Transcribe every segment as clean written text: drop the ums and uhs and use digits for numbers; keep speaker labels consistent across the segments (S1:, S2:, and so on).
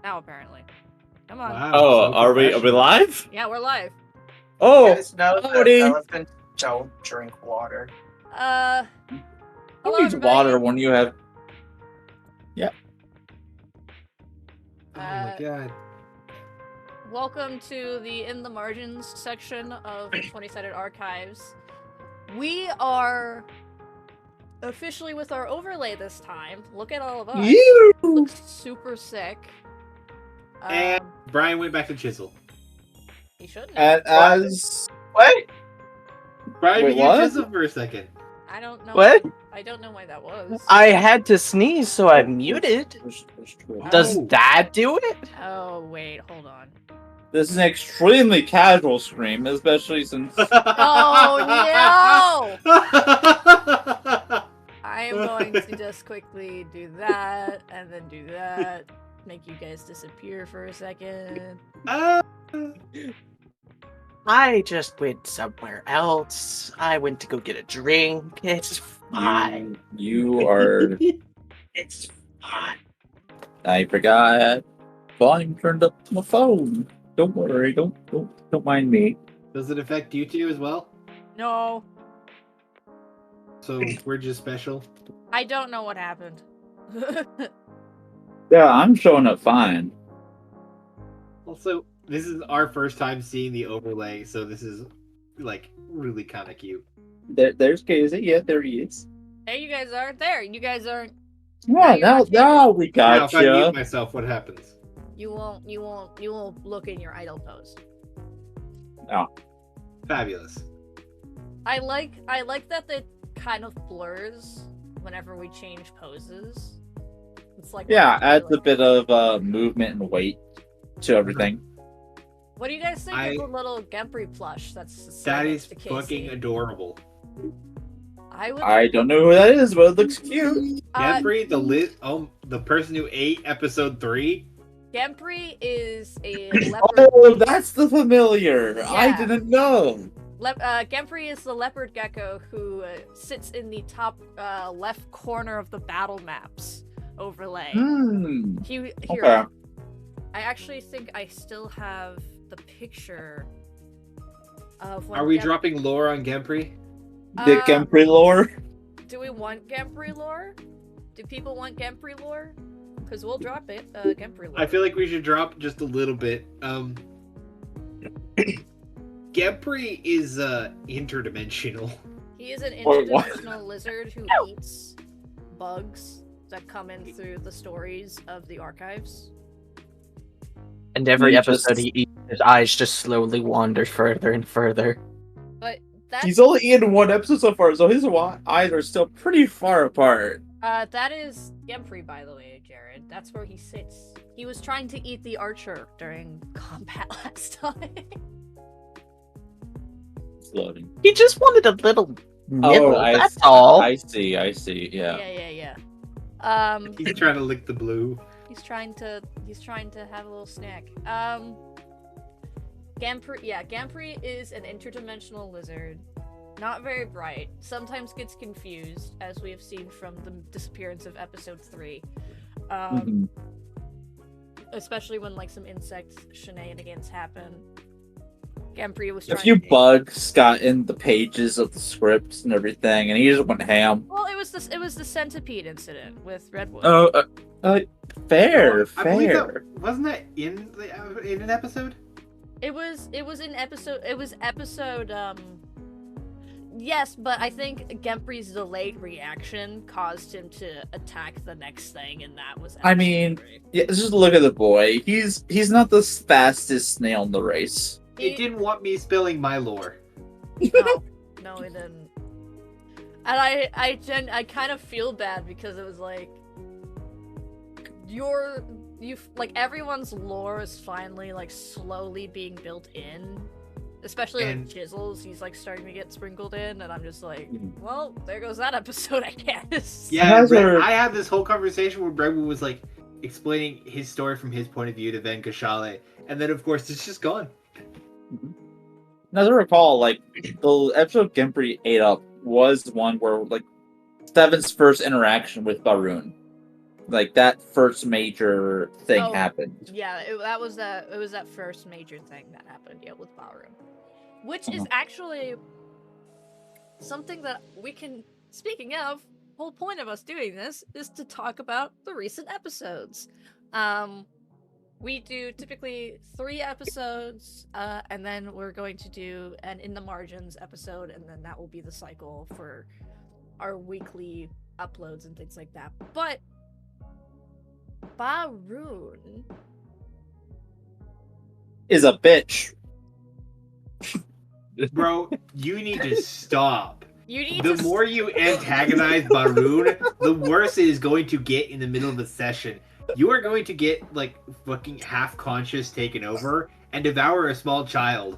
S1: now, apparently. Come on.
S2: Wow.
S3: Oh,
S2: so
S3: are we live?
S1: Yeah, we're live.
S3: Oh,
S4: You guys know that
S3: howdy.
S4: elephants don't drink water.
S1: Hello,
S3: Who needs
S1: everybody.
S3: water when you have...
S2: Oh my god.
S1: Welcome to the In the Margins section of 20-Sided Archives. We are officially with our overlay this time. Look at all of us.
S3: You!
S1: Looks super sick.
S2: And Brian went back to chisel.
S1: He shouldn't
S3: And
S1: have.
S3: as...
S4: Wait,
S2: Brian
S3: Wait,
S2: became
S3: what?
S2: chisel for a second.
S1: I don't know.
S5: What?
S1: I don't know why that was.
S5: I had to sneeze, so I muted. Does
S2: Oh.
S5: that do it?
S1: Oh, wait, hold on.
S3: This is an extremely casual stream, especially since...
S1: Oh, no! I am going to just quickly do that, and then do that. Make you guys disappear for a second.
S5: I just went somewhere else. I went to go get a drink. It's fine.
S3: You are...
S5: It's fine.
S3: I forgot. Volume turned up to my phone. Don't worry. Don't mind me.
S2: Does it affect you two as well?
S1: No,
S2: So we're just special.
S1: I don't know what happened.
S3: Yeah, I'm showing up fine.
S2: Also, this is our first time seeing the overlay, so this is like really kind of cute.
S3: There's Casey. Yeah, there he is.
S1: There you guys are. There, you guys aren't.
S3: Yeah,
S1: you're not
S3: now we
S2: Now, if I
S3: gotcha.
S2: mute myself, what happens?
S1: You won't look in your idle pose.
S2: Fabulous.
S1: I like that it kind of blurs whenever we change poses. It's like
S3: Yeah,
S1: when we
S3: adds
S1: do,
S3: a bit of movement and weight to everything.
S1: What do you guys think
S2: I-
S1: of the little Gempry plush that's
S2: That
S1: next
S2: is
S1: to Casey?
S2: fucking adorable.
S3: I don't know who that is, but it looks cute.
S2: Gempry, the person who ate episode 3.
S1: Gempry is a leopard.
S3: Oh, that's the familiar. I
S1: Yeah.
S3: didn't know.
S1: Gempry is the leopard gecko who sits in the top left corner of the battle maps overlay. Here,
S3: Okay.
S1: I actually think I still have the picture of when
S2: Are we dropping lore on Gempry?
S3: The Gempry lore.
S1: Do we want Gempry lore? Do people want Gempry lore? Because we'll drop it, Gempry lore.
S2: I feel like we should drop just a little bit. Gempry is interdimensional.
S1: He is an
S3: Wait, what?
S1: interdimensional lizard who eats bugs that come in through the stories of the archives.
S5: And every
S3: He
S5: episode
S3: just-
S5: he eats, his eyes just slowly wander further and further.
S1: But that's
S3: He's only in one episode so far, so his eyes are still pretty far apart.
S1: that is Gempry, by the way, Jared. That's where he sits. He was trying to eat the archer during combat last time.
S3: It's loading.
S5: He just wanted a little nibble, that's all.
S3: I see. Yeah.
S1: Yeah.
S2: He's trying to lick the blue.
S1: He's trying to have a little snack. Gempry is an interdimensional lizard. Not very bright. Sometimes gets confused, as we have seen from the disappearance of episode 3.
S3: Mhm.
S1: Especially when like some insect shenanigans happen. Gempry was
S3: A
S1: trying
S3: few
S1: to...
S3: bugs got in the pages of the scripts and everything, and he just went ham.
S1: Well, it was the centipede incident with Redwood.
S3: Oh, fair.
S2: I believe that, wasn't that in an episode?
S1: It was in episode. It was episode. Yes, but I think Gempry's delayed reaction caused him to attack the next thing, and that was.
S3: I mean, yeah, just look at the boy. He's not the fastest snail in the race.
S2: It didn't want me spilling my lore.
S1: No, it didn't. And I kind of feel bad because it was like like everyone's lore is finally like slowly being built in. Especially like Jizzles, he's like starting to get sprinkled in, and I'm just like, well, there goes that episode, I guess.
S2: Yeah, I had this whole conversation where Bregman was like explaining his story from his point of view to Ven Kashale, and then of course it's just gone.
S3: As I recall, like the episode Gempry ate up was one where like Seven's first interaction with Barun. Like that first major thing
S1: Oh,
S3: happened.
S1: Yeah, it was that first major thing that happened, yeah, with Ballroom. Which is
S3: Uh-huh.
S1: actually something that we can, speaking of, whole point of us doing this is to talk about the recent episodes. We do typically 3 episodes, and then we're going to do an In the Margins episode, and then that will be the cycle for our weekly uploads and things like that. But Baroon
S3: Is a bitch.
S2: Bro, you need to stop.
S1: You need
S2: The
S1: to
S2: more you antagonize Baroon, the worse it is going to get in the middle of the session. You are going to get, like, fucking half-conscious taken over and devour a small child.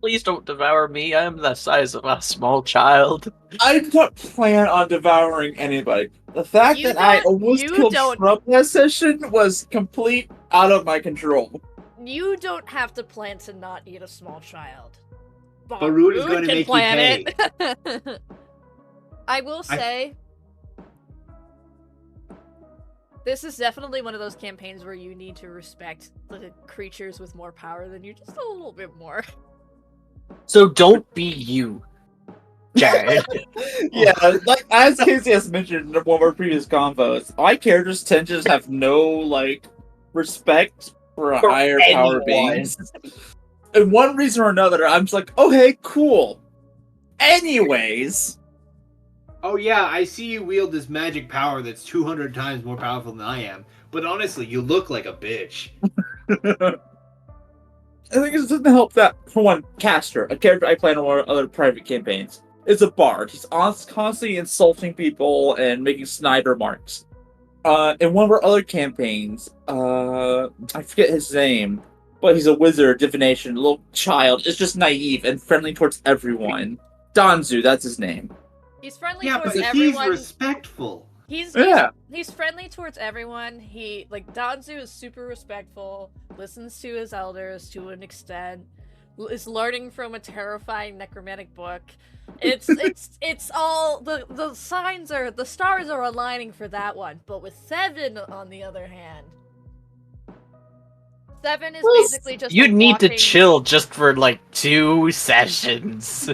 S5: Please don't devour me. I'm the size of a small child.
S3: I don't plan on devouring anybody. The fact
S1: You
S3: that I
S1: don't-
S3: almost
S1: you
S3: killed
S1: don't-
S3: Shrub that session was complete out of my control.
S1: You don't have to plan to not eat a small child.
S2: Baroon is going to
S1: can
S2: make you
S1: plan
S2: pay.
S1: it. I will say, this is definitely one of those campaigns where you need to respect the creatures with more power than you just a little bit more.
S5: So don't be you, Jared.
S3: Yeah, like as Casey has mentioned in one of our previous convos, my characters tend to just have no like respect for higher power
S5: anyone.
S3: beings. And one reason or another, I'm just like, okay, cool. Anyways,
S2: Oh yeah, I see you wield this magic power that's 200 times more powerful than I am, but honestly, you look like a bitch.
S3: I think it doesn't help that, for one, Castor, a character I play in one of other private campaigns, is a bard. He's constantly insulting people and making snide remarks. In one of our other campaigns, I forget his name, but he's a wizard, divination, a little child. Is just naive and friendly towards everyone. Danzu, that's his name.
S1: He's friendly
S2: Yeah,
S1: towards
S2: but
S1: everyone.
S2: he's respectful.
S1: He's friendly towards everyone. He, like, Danzu is super respectful, listens to his elders to an extent, is learning from a terrifying necromantic book. It's all the signs are, the stars are aligning for that one. But with Seven, on the other hand, Seven is basically just
S5: You'd need to
S1: walking-
S5: chill just for like 2 sessions.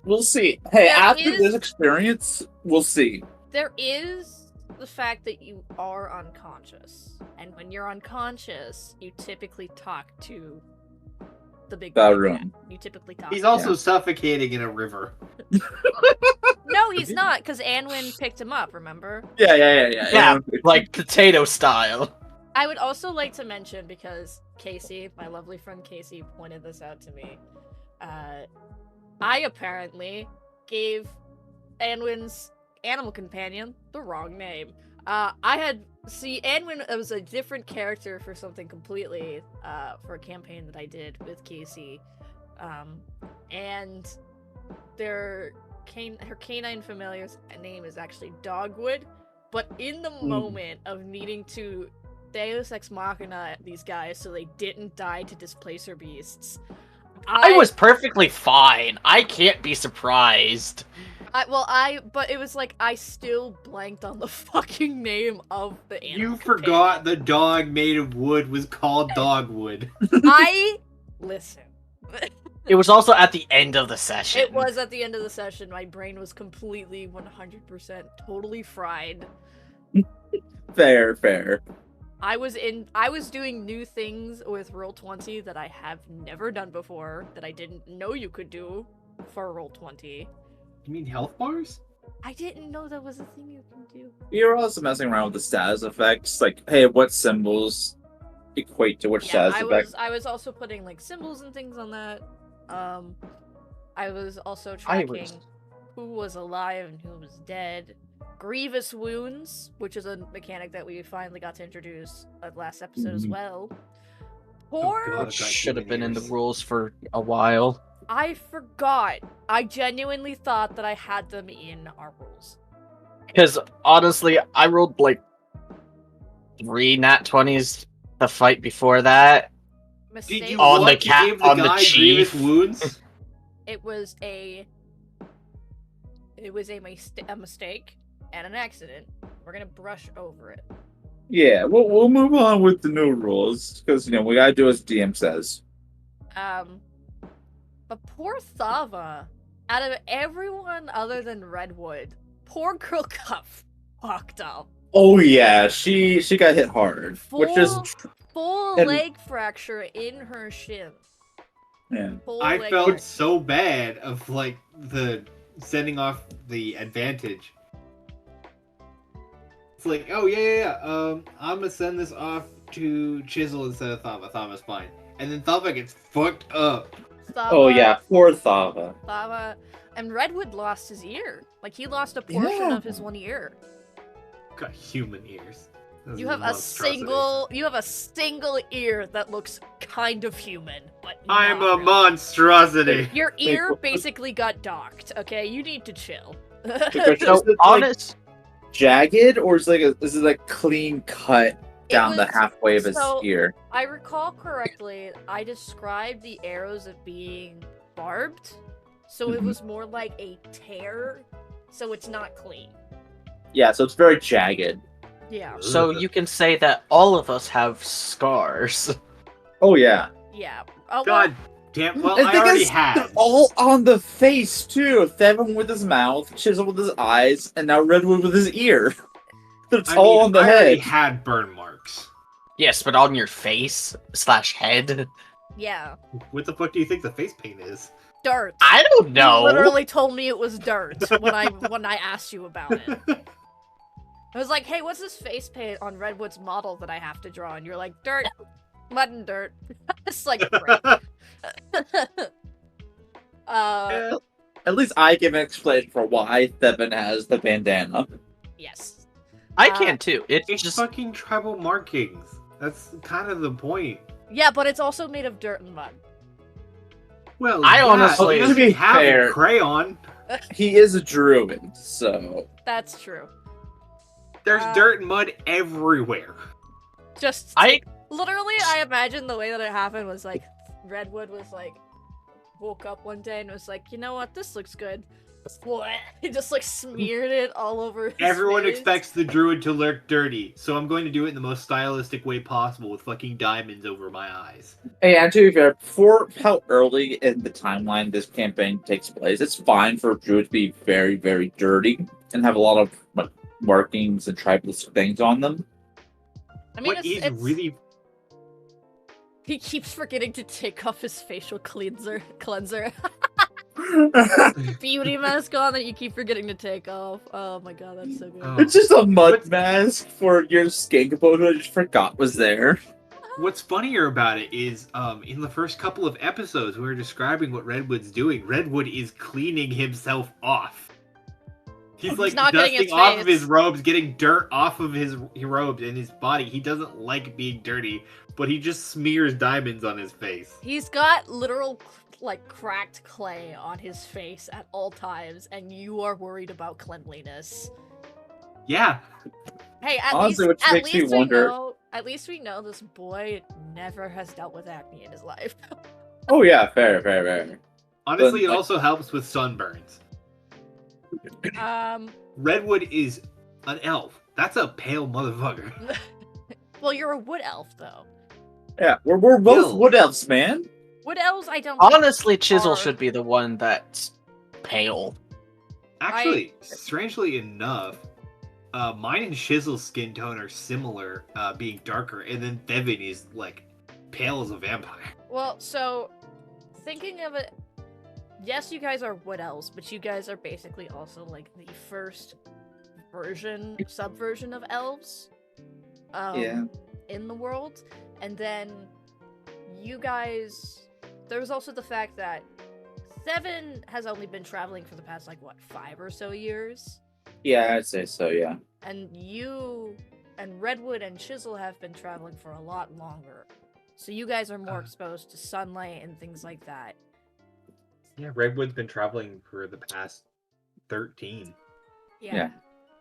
S3: We'll see. Hey,
S1: There
S3: after
S1: is-
S3: this experience, we'll see.
S1: There is the fact that you are unconscious, and when you're unconscious, you typically talk to the big bad
S3: Baroon.
S1: man. You typically talk.
S2: He's
S1: to him.
S2: also suffocating in a river.
S1: No, he's not, because Anwin picked him up. Remember?
S3: Yeah.
S5: Yeah, like potato style.
S1: I would also like to mention, because Casey, my lovely friend Casey, pointed this out to me. I apparently gave Anwin's animal companion the wrong name. Anwin was a different character for something completely, for a campaign that I did with Casey. And her canine familiar's name is actually Dogwood, but in the moment of needing to Deus Ex Machina these guys so they didn't die to displacer beasts,
S5: I was perfectly fine. I can't be surprised.
S1: but it was like I still blanked on the fucking name of the animal.
S2: You forgot the dog made of wood was called Dogwood.
S1: Listen.
S5: It was also at the end of the session.
S1: It was at the end of the session. My brain was completely 100% totally fried.
S3: Fair.
S1: I was doing new things with Roll20 that I have never done before, that I didn't know you could do for Roll20.
S2: You mean health bars?
S1: I didn't know that was a thing you can do.
S3: You're also messing around with the status effects, like, hey, what symbols equate to which status effect?
S1: I was also putting like symbols and things on that. I was also tracking who was alive and who was dead. Grievous wounds, which is a mechanic that we finally got to introduce at last episode as well. Poor.
S2: God.
S5: Which should have been in the rules for a while.
S1: I forgot. I genuinely thought that I had them in our rules.
S5: Because honestly, I rolled like 3 nat 20s the fight before that.
S1: Mistake.
S2: Did you
S5: On
S2: want
S5: the
S2: to give the
S5: on the
S2: guy
S5: chief.
S2: grievous wounds?
S1: It was a mistake and an accident, We're gonna brush over it.
S3: Yeah, we'll move on with the new rules because we gotta do as DM says.
S1: But poor Thava, out of everyone other than Redwood, poor girl got fucked up.
S3: Oh yeah, she got hit hard, which is
S1: Full
S3: and-
S1: leg fracture in her shin.
S3: yeah.
S2: I
S1: leg
S2: felt
S1: fracture.
S2: so bad of like the sending off the advantage. It's like, oh yeah. I'm gonna send this off to Chisel instead of Thava. Thava's fine, and then Thava gets fucked up.
S3: Oh yeah, poor Thava.
S1: Thava, and Redwood lost his ear. Like he lost a portion of his one ear.
S2: Got human ears. This
S1: You
S2: is
S1: have a
S2: monstrosity.
S1: single ear that looks kind of human, but
S2: I'm
S1: not
S2: a
S1: really.
S2: monstrosity.
S1: Your ear
S3: what-
S1: basically got docked. Okay, you need to chill.
S3: Because
S5: So
S3: is it,
S5: honest,
S3: jagged or is it like clean cut down the
S1: was-
S3: halfway of his
S1: so-
S3: ear?
S1: I recall correctly, I described the arrows as being barbed, so it
S3: Mhm.
S1: was more like a tear, so it's not clean.
S3: Yeah, so it's very jagged.
S1: Yeah,
S5: so you can say that all of us have scars.
S3: Oh yeah.
S1: yeah. Oh, well,
S2: God damn. Well,
S3: And
S2: I
S3: thing
S2: already
S3: is,
S2: had.
S3: they're all on the face too. Thevin with his mouth, Chisel with his eyes, and now Redwood with his ear. It's
S2: I
S3: all
S2: mean,
S3: on the
S2: I already
S3: head.
S2: had burn marks.
S5: Yes, but on your face / head.
S1: yeah.
S2: What the fuck do you think the face paint is?
S1: Dirt.
S5: I don't
S1: You
S5: know.
S1: literally told me it was dirt when I asked you about it. I was like, hey, what's this face paint on Redwood's model that I have to draw? And you're like, dirt. Mud and dirt. It's like, great.
S3: At least I can explain for why Thevin has the bandana.
S1: yes.
S5: I can too. It's
S2: It's
S5: just
S2: fucking tribal markings. That's kind of the point.
S1: Yeah, but it's also made of dirt and mud.
S2: Well,
S5: I
S2: yeah,
S5: honestly-
S2: it
S3: To
S2: doesn't
S3: be
S2: have
S3: fair-
S2: a crayon.
S3: He is a druid, so
S1: That's true.
S2: There's
S1: Uh,
S2: dirt and mud everywhere.
S1: Just literally, I imagine the way that it happened was like Redwood was like woke up one day and was like, you know what, this looks good. What? He just like smeared it all over his
S2: Everyone
S1: face.
S2: expects the druid to look dirty, so I'm going to do it in the most stylistic way possible with fucking diamonds over my eyes.
S3: Hey, and to be fair, for how early in the timeline this campaign takes place, it's fine for a druid to be very, very dirty and have a lot of markings and tribalistic things on them.
S1: I mean,
S2: What is really
S1: He keeps forgetting to take off his facial cleanser. Beauty mask on that you keep forgetting to take off. Oh my god, that's so good.
S2: Oh.
S3: It's just a mud
S2: What's-
S3: mask for your skin component I just forgot was there.
S2: What's funnier about it is, in the first couple of episodes, we were describing what Redwood's doing. Redwood is cleaning himself off. He's like
S1: not getting
S2: dusting
S1: his
S2: off
S1: face.
S2: of his robes, getting dirt off of his robes and his body. He doesn't like being dirty, but he just smears diamonds on his face.
S1: He's got literal like cracked clay on his face at all times, and you are worried about cleanliness.
S2: Yeah.
S1: Hey, at
S3: Honestly,
S1: least,
S3: which
S1: at
S3: makes me
S1: least
S3: wonder-
S1: at least we know this boy never has dealt with acne in his life.
S3: Oh yeah, fair.
S2: Honestly, it
S3: like-
S2: also helps with sunburns. Redwood is an elf. That's a pale motherfucker.
S1: Well, you're a wood elf though.
S3: Yeah, we're both
S2: Bill.
S3: wood elves, man.
S1: Wood elves, I don't. think
S5: honestly, Chisel
S1: are-
S5: should be the one that's pale.
S2: Actually, strangely enough, mine and Shizzle's skin tone are similar, being darker, and then Devin is like pale as a vampire.
S1: Well, so thinking of it, yes, you guys are wood elves, but you guys are basically also like the first subversion of elves.
S3: Yeah.
S1: In the world, and then you guys. There was also the fact that Thevin has only been traveling for the past 5 or so years,
S3: Yeah, I'd say so, yeah.
S1: and you and Redwood and Chisel have been traveling for a lot longer. So you guys are more exposed to sunlight and things like that.
S2: Yeah, Redwood's been traveling for the past 13.
S3: Yeah.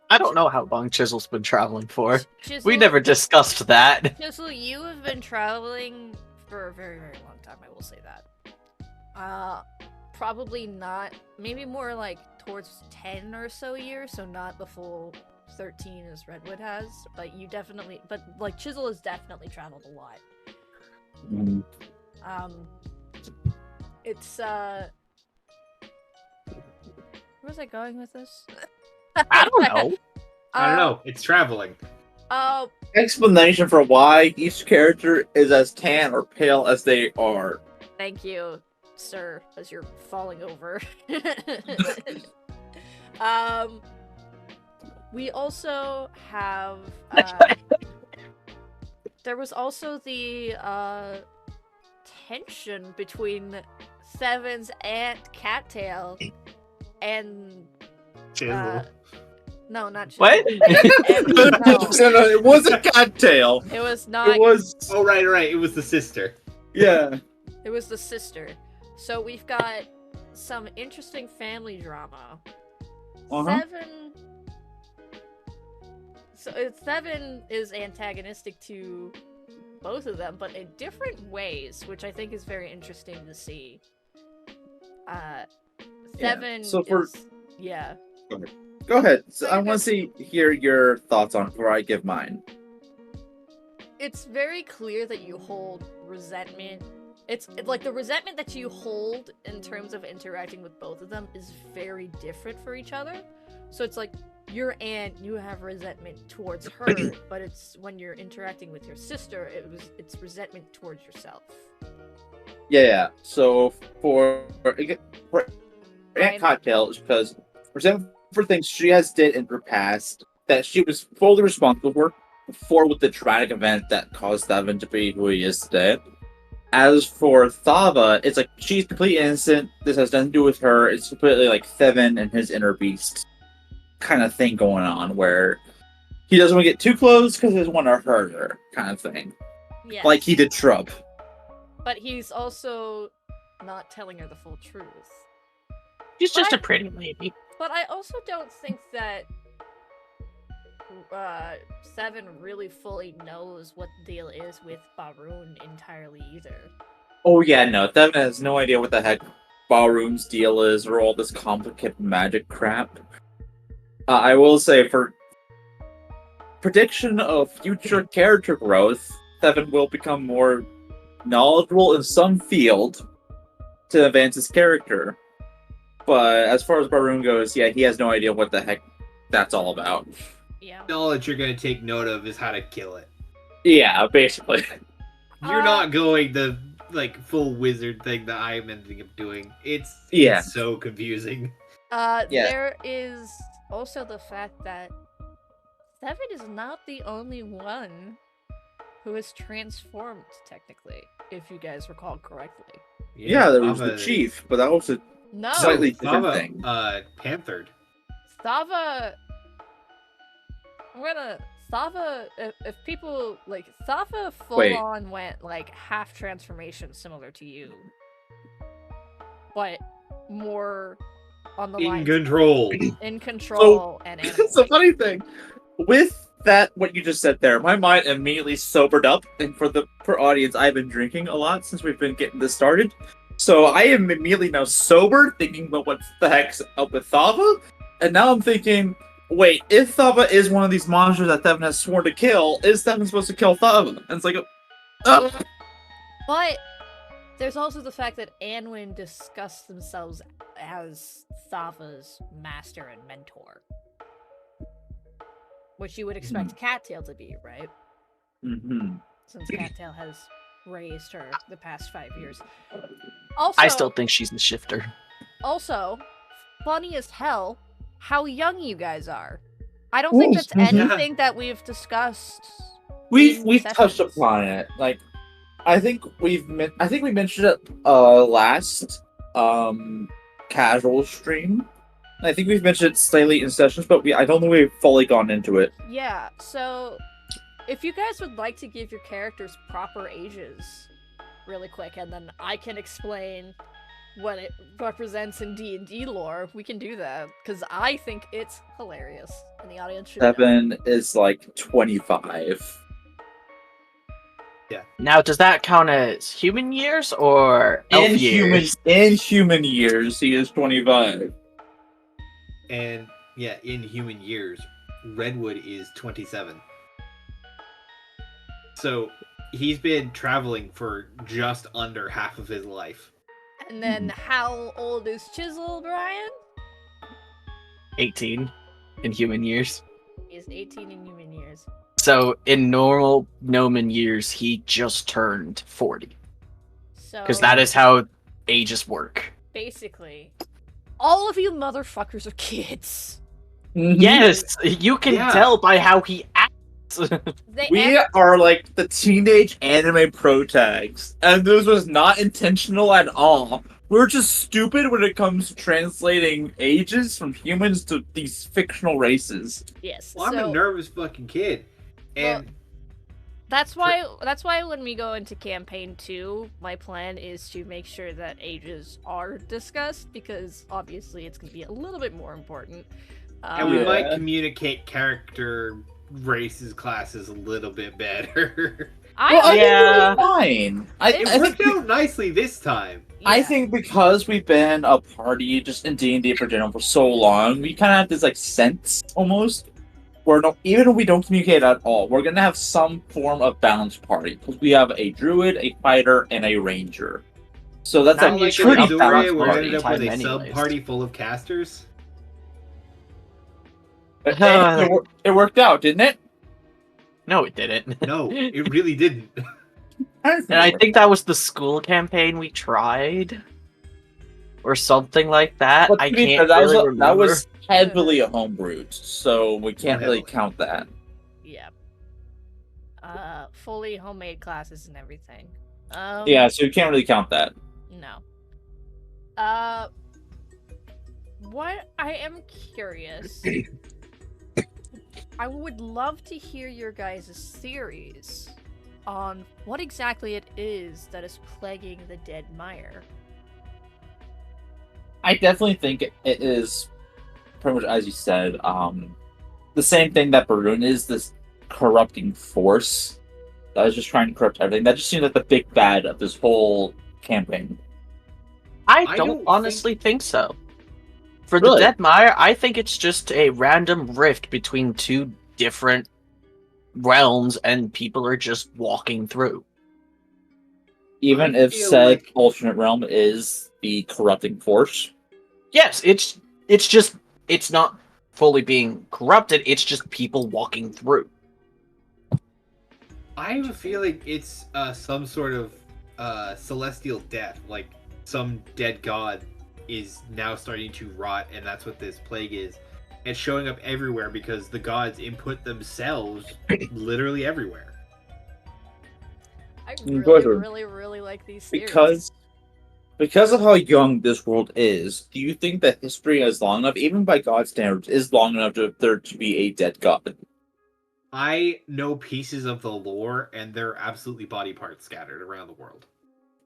S5: I don't know how long Chisel's been traveling for.
S1: Chisel,
S5: We never discussed that.
S1: Chisel, you have been traveling for a very, very long time, I will say that. Probably not, maybe more like towards 10 or so years, so not the full 13 as Redwood has. Like you definitely, but like Chisel has definitely traveled a lot.
S3: Mm.
S1: It's Where was I going with this?
S5: I don't know.
S2: I don't know. It's traveling.
S1: Oh,
S3: Explanation for why each character is as tan or pale as they are.
S1: thank you, sir, as you're falling over. We also have there was also the tension between Seven's aunt Cattail and
S2: Chisel.
S1: no, not Chisel.
S5: What?
S3: No, it wasn't Cattail.
S1: It was not.
S3: It was.
S2: Oh, right. It was the sister.
S3: Yeah.
S1: It was the sister. So we've got some interesting family drama.
S3: Uh-huh.
S1: Seven is antagonistic to both of them, but in different ways, which I think is very interesting to see. Seven.
S3: So for-
S1: is, yeah.
S3: Go ahead. So I want to hear your thoughts on it before I give mine.
S1: It's very clear that you hold resentment. It's like the resentment that you hold in terms of interacting with both of them is very different for each other. So it's like your aunt, you have resentment towards her, but it's when you're interacting with your sister, it's resentment towards yourself.
S3: Yeah. So for Aunt Cocktail, it's because resentment for things she has did in her past that she was fully responsible for with the traumatic event that caused Devin to be who he is today. As for Thava, it's like she's completely innocent. This has nothing to do with her. It's completely like Thevin and his inner beast kind of thing going on, where he doesn't want to get too close because he doesn't want to hurt her, kind of thing.
S1: Yeah.
S3: Like he did Shrub.
S1: But he's also not telling her the full truth.
S5: She's just a pretty lady.
S1: But I also don't think that Seven really fully knows what the deal is with Barun entirely either.
S3: Oh yeah, no, Thevin has no idea what the heck Ballroom's deal is or all this complicated magic crap. I will say, for prediction of future character growth, Thevin will become more knowledgeable in some field to advance his character. But as far as Barun goes, yeah, he has no idea what the heck that's all about.
S1: Yeah.
S2: All that you're going to take note of is how to kill it.
S3: Yeah, basically.
S2: You're not going the full wizard thing that I'm ending up doing. It's so confusing.
S1: There is also the fact that Seven is not the only one who is transformed, technically, if you guys recall correctly.
S3: Yeah, there was the chief, but that was a slightly different thing.
S2: Panthered.
S1: Thava... Thava, if people, Thava full-on went, half transformation similar to you. But more on the line. In control and animal.
S3: It's a funny thing. With that, what you just said there, my mind immediately sobered up. And for audience, I've been drinking a lot since we've been getting this started. So I am immediately now sober, thinking about what the heck's up with Thava. And now I'm thinking, wait, if Thava is one of these monsters that Thevin has sworn to kill, is Thevin supposed to kill Thava? And it's like,
S1: But there's also the fact that Anwin discussed themselves as Thava's master and mentor. Which you would expect Cattail to be, right?
S3: Mm-hmm.
S1: Since Cattail has raised her the past 5 years. Also,
S5: I still think she's the shifter.
S1: Also, funny as hell, how young you guys are. I don't think that's anything that we've discussed.
S3: We've touched upon it. I think we mentioned it last casual stream. I think we've mentioned it slightly in sessions, but I don't think we've fully gone into it.
S1: Yeah, so if you guys would like to give your characters proper ages really quick, and then I can explain what it represents in D&D lore, we can do that, because I think it's hilarious, and the audience should
S3: Seven is 25.
S2: Yeah.
S5: Now, does that count as human years or elf years?
S3: In human years, he is 25.
S2: And, yeah, in human years. Redwood is 27. So he's been traveling for just under half of his life.
S1: And then how old is Chisel, Brian?
S5: 18 in human years.
S1: He's 18 in human years.
S5: So in normal Gnomon years, he just turned 40.
S1: So
S5: Because that is how ages work.
S1: basically, all of you motherfuckers are kids.
S5: Yes, you can tell by how he acts.
S3: We are like the teenage anime pro tags, and this was not intentional at all. We're just stupid when it comes to translating ages from humans to these fictional races.
S1: Yes.
S2: Well, I'm a nervous fucking kid, and
S1: that's why when we go into campaign 2, my plan is to make sure that ages are discussed, because obviously it's going to be a little bit more important.
S2: And we might communicate character races, classes a little bit better.
S3: Fine.
S2: It worked out nicely this time.
S1: Yeah.
S3: I think because we've been a party just in D&D for general for so long, we kind of have this like sense almost where even if we don't communicate at all, we're gonna have some form of balanced party because we have a druid, a fighter, and a ranger. So that's
S2: Not
S3: a
S2: like
S3: pretty
S2: in
S3: balanced
S2: we're
S3: party.
S2: ended up with a
S5: Anyways.
S2: sub party full of casters.
S3: It worked out, didn't it?
S5: No, it didn't.
S2: No, it really didn't.
S5: And I think that was the school campaign we tried, or something like that.
S3: But
S5: I
S3: to be
S5: can't
S3: fair,
S5: really
S3: that
S5: remember.
S3: was heavily homebrewed, so we can't really count that.
S1: Yeah. Fully homemade classes and everything.
S3: Yeah, so you can't really count that.
S1: No. What I am curious. I would love to hear your guys' theories on what exactly it is that is plaguing the Dead Mire.
S3: I definitely think it is pretty much as you said, the same thing that Barun is, this corrupting force that is just trying to corrupt everything. That just seems like the big bad of this whole campaign.
S5: I don't honestly think so. For the
S3: Really?
S5: Dead Mire, I think it's just a random rift between two different realms, and people are just walking through.
S3: Even
S2: I
S3: if
S2: feel
S3: said
S2: like-
S3: alternate realm is the corrupting force.
S5: Yes, it's just it's not fully being corrupted. It's just people walking through.
S2: I have a feeling it's some sort of celestial death, like some dead god is now starting to rot, and that's what this plague is. It's showing up everywhere because the gods input themselves literally everywhere.
S1: I
S3: Go ahead.
S1: really like these theories.
S3: Because of how young this world is, do you think that history is long enough, even by God standards, is long enough for there to be a dead god?
S2: I know pieces of the lore, and they're absolutely body parts scattered around the world.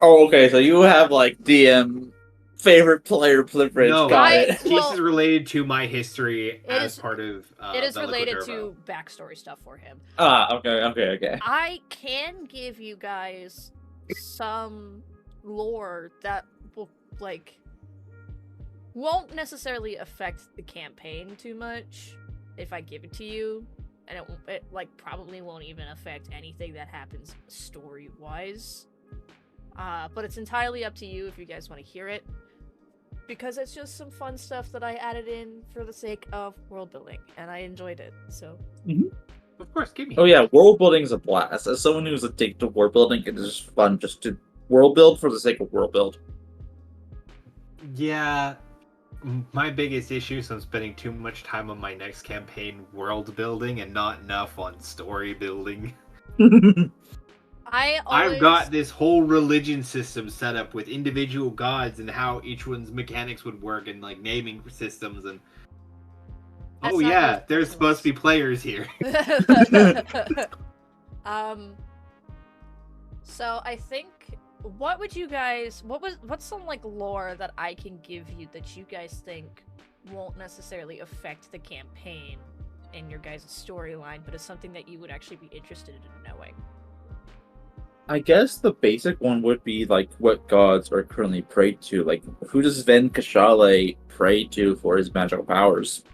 S3: Oh, okay, so you have like DM favorite player privilege.
S2: No,
S3: Got
S1: I-
S3: it.
S2: This
S1: Well,
S2: is related to my history
S1: it
S2: as
S1: is-
S2: part of
S1: it is
S2: the
S1: related
S2: Liquid
S1: to backstory stuff for him.
S3: Okay.
S1: I can give you guys some lore that will, like, won't necessarily affect the campaign too much if I give it to you, and it like probably won't even affect anything that happens story-wise. But it's entirely up to you if you guys want to hear it, because it's just some fun stuff that I added in for the sake of world building, and I enjoyed it. So
S2: Of course, give me.
S3: Oh yeah, world building is a blast. As someone who's addicted to world building, it is fun just to world build for the sake of world build.
S2: Yeah, my biggest issue is I'm spending too much time on my next campaign world building and not enough on story building. I've got this whole religion system set up with individual gods and how each one's mechanics would work, and like naming systems, and
S1: That's
S2: oh
S1: not
S2: yeah,
S1: those
S2: there's supposed to be players here.
S1: So I think, what's some like lore that I can give you that you guys think won't necessarily affect the campaign in your guys' storyline, but is something that you would actually be interested in knowing?
S3: I guess the basic one would be like what gods are currently prayed to. Like, who does Ven Kashale pray to for his magical powers?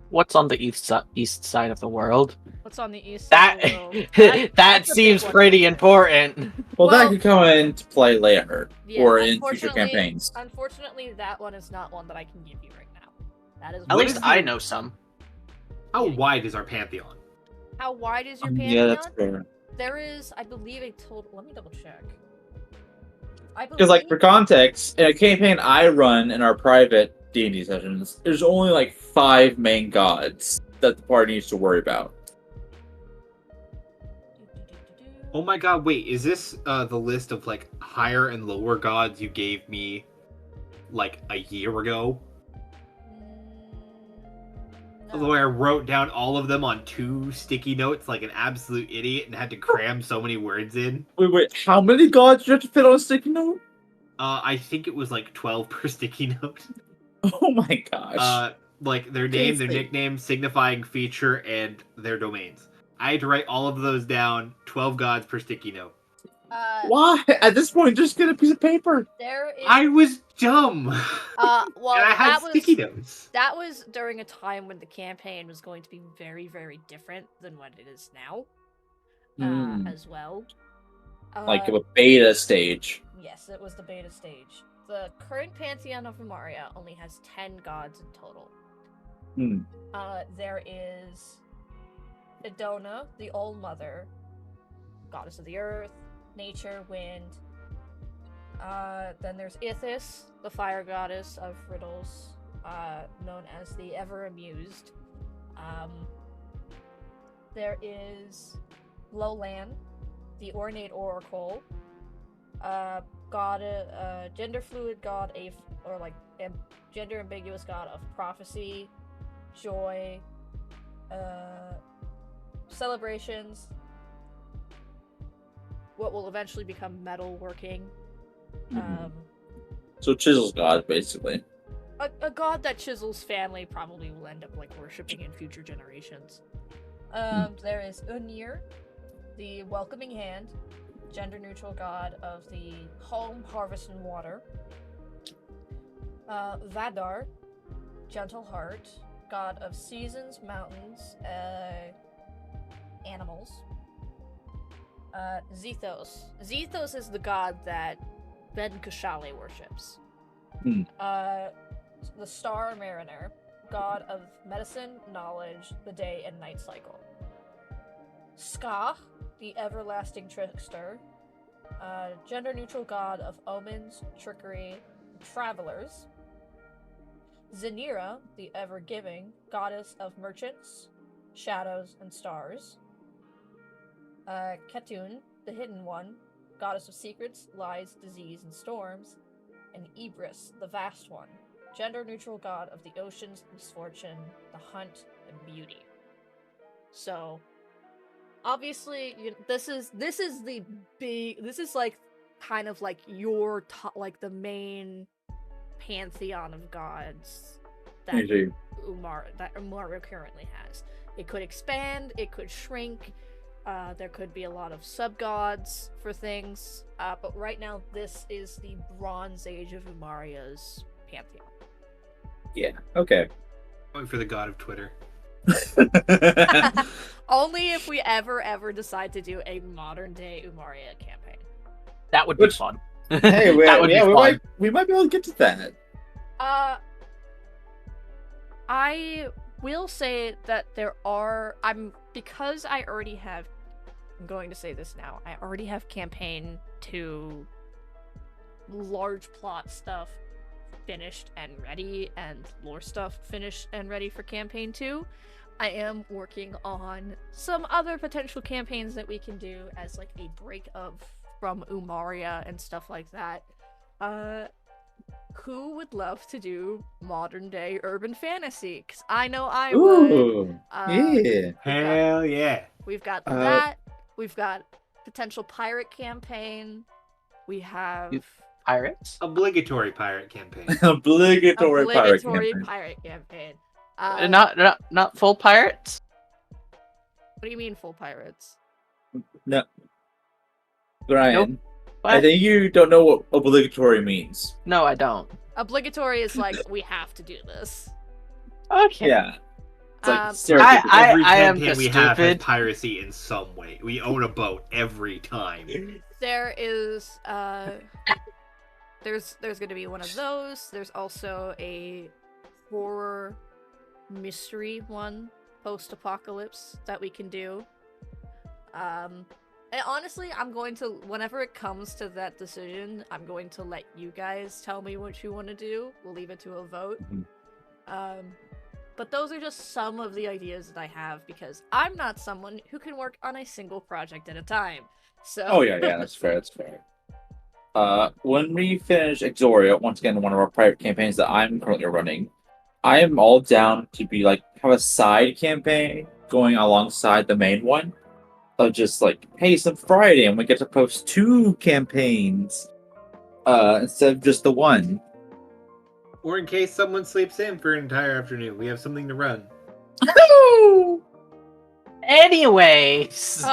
S5: What's on the east side of the world?
S1: What's on the east
S5: That
S1: side of the world?
S5: that
S1: That's a big
S5: seems
S1: one.
S5: pretty important.
S3: Well, that
S1: Well-
S3: could come into play later
S1: Yeah,
S3: or in future
S1: unfortunately-
S3: campaigns.
S1: Unfortunately, that one is not one that I can give you right now. That is
S5: At
S2: What
S5: least
S2: is
S5: I
S2: the-
S5: know some.
S2: How wide is our pantheon?
S1: how wide is your
S3: Yeah,
S1: pantheon?
S3: that's fair.
S1: There is, I believe, a total. Let me double check.
S3: Because, like, for context, in a campaign I run in our private D&D sessions, there's only like 5 main gods that the party needs to worry about.
S2: Oh my god, wait, is this the list of like higher and lower gods you gave me like a year ago?
S1: No.
S2: The way I wrote down all of them on 2 sticky notes like an absolute idiot and had to cram so many words in.
S3: Wait, how many gods do you have to fit on a sticky note?
S2: I think it was like 12 per sticky note.
S3: Oh my gosh.
S2: Like their name, their
S3: Casey.
S2: nickname, signifying feature, and their domains. I had to write all of those down, 12 gods per sticky note.
S3: Why? At this point, just get a piece of paper.
S1: There is.
S2: I was dumb.
S1: Well,
S2: and I had
S1: that
S2: sticky
S1: was
S2: notes.
S1: that was during a time when the campaign was going to be very, very different than what it is now. As well.
S3: Like a beta stage.
S1: Yes, it was the beta stage. The current pantheon of Umaria only has 10 gods in total.
S3: Hmm.
S1: There is Idona, the Old Mother, goddess of the earth, nature, wind. Then there's Ithis, the fire goddess of riddles, known as the Ever Amused. There is Lowland, the ornate oracle, gender fluid god, gender ambiguous god of prophecy, joy, celebrations, what will eventually become metalworking.
S3: So Chisel's god, basically.
S1: A god that Chisel's family probably will end up like worshipping in future generations. There is Unir, the welcoming hand, gender neutral god of the home, harvest, and water. Vadar, gentle heart, god of seasons, mountains, animals. Zethos. Zethos is the god that Ben Kushale worships. The Star Mariner, god of medicine, knowledge, the day and night cycle. Ska, the everlasting trickster, gender-neutral god of omens, trickery, travelers. Zenira, the ever-giving, goddess of merchants, shadows, and stars. Ketun, the hidden one, goddess of secrets, lies, disease, and storms. And Ibris, the vast one, gender-neutral god of the oceans, misfortune, the hunt, and beauty. So, obviously, this is like kind of like your like the main pantheon of gods that Umaria currently has. It could expand, it could shrink. There could be a lot of sub-gods for things, but right now this is the Bronze Age of Umaria's pantheon.
S3: Yeah, okay.
S2: Going for the god of Twitter.
S1: Only if we ever decide to do a modern-day Umaria campaign.
S5: That would be fun.
S3: Hey,
S5: That would be fun.
S3: we might be able to get to that.
S1: I will say that there are. Because I already have. I'm going to say this now. I already have campaign 2 large plot stuff finished and ready, and lore stuff finished and ready for campaign 2. I am working on some other potential campaigns that we can do as like a break from Umaria and stuff like that. Who would love to do modern day urban fantasy? Because I know I would.
S3: Ooh, yeah.
S2: Hell yeah.
S1: We've got that. We've got potential pirate campaign. We have
S5: Pirates?
S2: Obligatory pirate campaign.
S3: Obligatory
S1: pirate campaign.
S5: Not full pirates?
S1: What do you mean full pirates?
S3: No. Brian,
S5: Nope.
S3: I
S5: What?
S3: think you don't know what obligatory means.
S5: No, I don't.
S1: Obligatory is like we have to do this.
S5: Okay.
S3: Yeah. It's like
S1: Um,
S3: stereotypical.
S2: Every
S5: I am
S2: campaign
S5: just
S2: we have has
S5: stupid.
S2: piracy in some way. We own a boat every time.
S1: there is there's going to be one of those. There's also a horror mystery one, post-apocalypse, that we can do. And honestly, I'm going to, whenever it comes to that decision, I'm going to let you guys tell me what you want to do. We'll leave it to a vote. But those are just some of the ideas that I have, because I'm not someone who can work on a single project at a time. So.
S3: Oh yeah, that's fair. That's fair. When we finish Exoria, once again, one of our private campaigns that I'm currently running, I am all down to be like have a side campaign going alongside the main one. Of just like, hey, it's Friday and we get to post 2 campaigns instead of just the one.
S2: Or in case someone sleeps in for an entire afternoon, we have something to run.
S5: Anyways,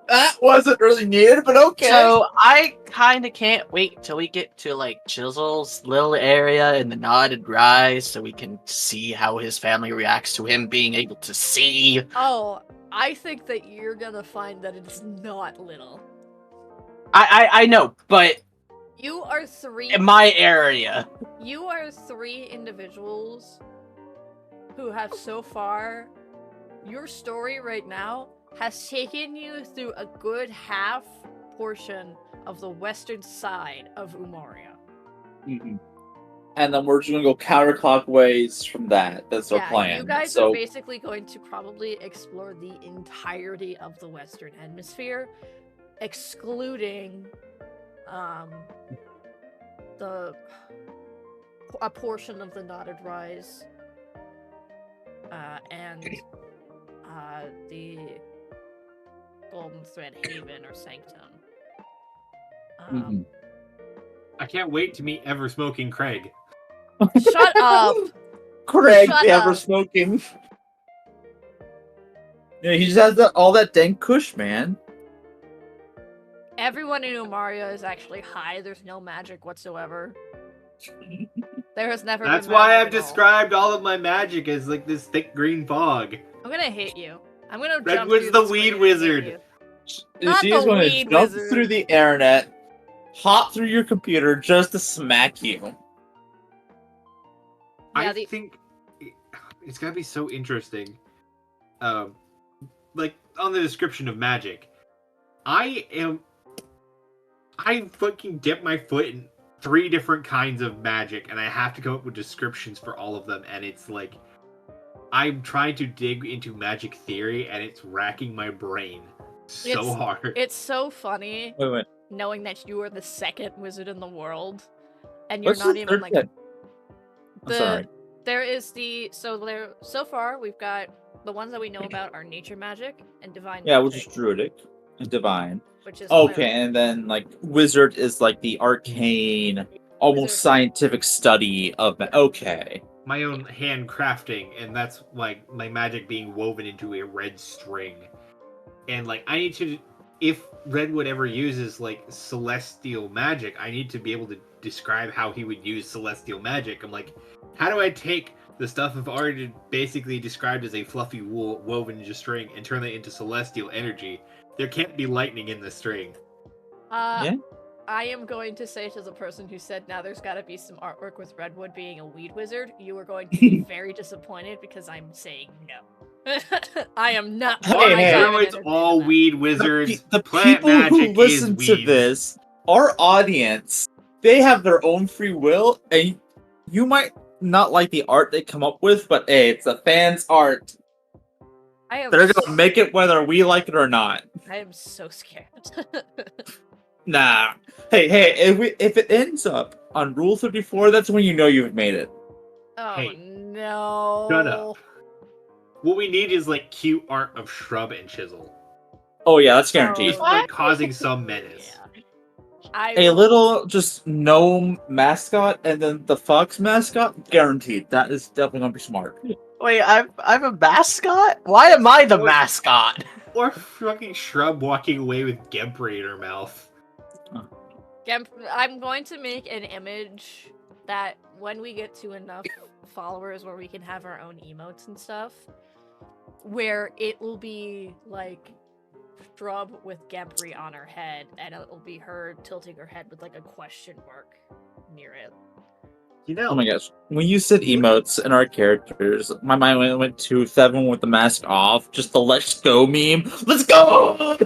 S3: That wasn't really needed, but okay.
S5: so I kind of can't wait till we get to like Chisel's little area in the Knotted Rise, so we can see how his family reacts to him being able to see.
S1: Oh, I think that you're gonna find that it's not little.
S5: I know, but
S1: You are 3.
S5: in my area,
S1: You are 3 individuals who have so far. Your story right now has taken you through a good half portion of the western side of Umaria.
S3: Mhm. And then we're just gonna go counterclockwise from that. That's our
S1: Yeah,
S3: plan.
S1: you guys
S3: so
S1: are basically going to probably explore the entirety of the Western Hemisphere, excluding a portion of the Knotted Rise, and the Golden Thread Haven or Sanctum.
S3: Mhm.
S2: I can't wait to meet ever smoking Craig.
S1: Shut up!
S3: Craig,
S1: Shut
S3: the ever
S1: up.
S3: smoking. Yeah, he just has all that dank kush, man.
S1: Everyone in Umaria is actually high. There's no magic whatsoever. There has never
S2: That's
S1: been
S2: why
S1: magic
S2: I've
S1: at all.
S2: described all of my magic as like this thick green fog.
S1: I'm gonna hit you. I'm gonna jump
S2: Redwood's
S1: through
S2: the
S1: the
S2: weed
S1: screen and hit
S2: wizard.
S1: you.
S3: You
S1: Not
S3: see, he's
S1: the
S3: going to
S1: weed
S3: jump
S1: wizard.
S3: through the internet, hop through your computer just to smack you.
S1: Yeah,
S2: I think it's gotta be so interesting. Like on the description of magic, I fucking dip my foot in 3 different kinds of magic, and I have to come up with descriptions for all of them, and it's like I'm trying to dig into magic theory, and it's racking my brain so hard.
S1: It's so funny
S3: Wait.
S1: knowing that you are the 2nd wizard in the world, and you're
S3: What's
S1: not
S3: the
S1: even
S3: third
S1: like
S3: one? I'm sorry.
S1: There is so far we've got the ones that we know about are nature magic and divine
S3: Yeah,
S1: magic,
S3: which is druidic and divine.
S1: which is
S3: Okay,
S1: cleric.
S3: and then like wizard is like the arcane, almost
S1: Wizard.
S3: scientific study of. Okay.
S2: My own handcrafting, and that's like my magic being woven into a red string. And like I need to, if Redwood ever uses like celestial magic, I need to be able to describe how he would use celestial magic. I'm like, how do I take the stuff I've already basically described as a fluffy wool woven into string and turn that into celestial energy? There can't be lightning in the string.
S3: Yeah.
S1: I am going to say to the person who said now there's got to be some artwork with Redwood being a weed wizard, you are going to be very disappointed because I'm saying no. I am not.
S3: Hey,
S2: Druids all weed wizards.
S3: The
S2: Plant
S3: people who
S2: magic
S3: listen
S2: is
S3: to
S2: weed.
S3: this, our audience, they have their own free will, and you might not like the art they come up with, but hey, it's the fans' art. They're gonna make it whether we like it or not.
S1: I am so scared.
S3: Nah. Hey, if it ends up on Rule 34, that's when you know you've made it.
S1: Oh
S2: Hey,
S1: no.
S2: shut up. What we need is like cute art of shrub and chisel.
S3: Oh yeah, that's guaranteed.
S2: Just like causing some menace.
S3: A little just gnome mascot and then the fox mascot, guaranteed. That is definitely gonna be smart.
S5: wait, I'm a mascot. Why am I the mascot?
S2: Or fucking shrub walking away with Gempry in her mouth.
S1: I'm going to make an image that when we get to enough followers where we can have our own emotes and stuff, where it will be like Shrub with Gempry on her head, and it'll be her tilting her head with like a question mark near it.
S2: You know,
S3: Oh my gosh. When you said emotes and our characters, my mind went to Seven with the mask off, just the let's go meme. Let's go!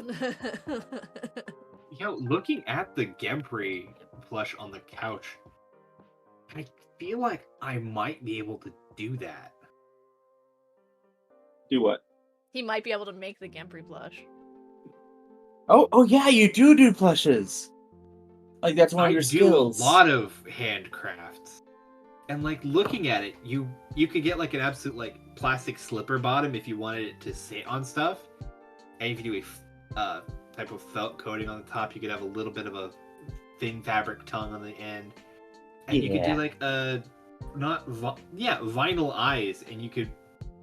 S2: looking at the Gempry plush on the couch, I feel like I might be able to do that.
S3: Do what?
S1: He might be able to make the Gempry plush.
S3: Oh yeah, you do plushes. Like that's one of your skills.
S2: I do a lot of handcrafts. And like looking at it, you could get like an absolute like plastic slipper bottom if you wanted it to sit on stuff. And if you do a type of felt coating on the top, you could have a little bit of a thin fabric tongue on the end. And you could do like vinyl eyes, and you could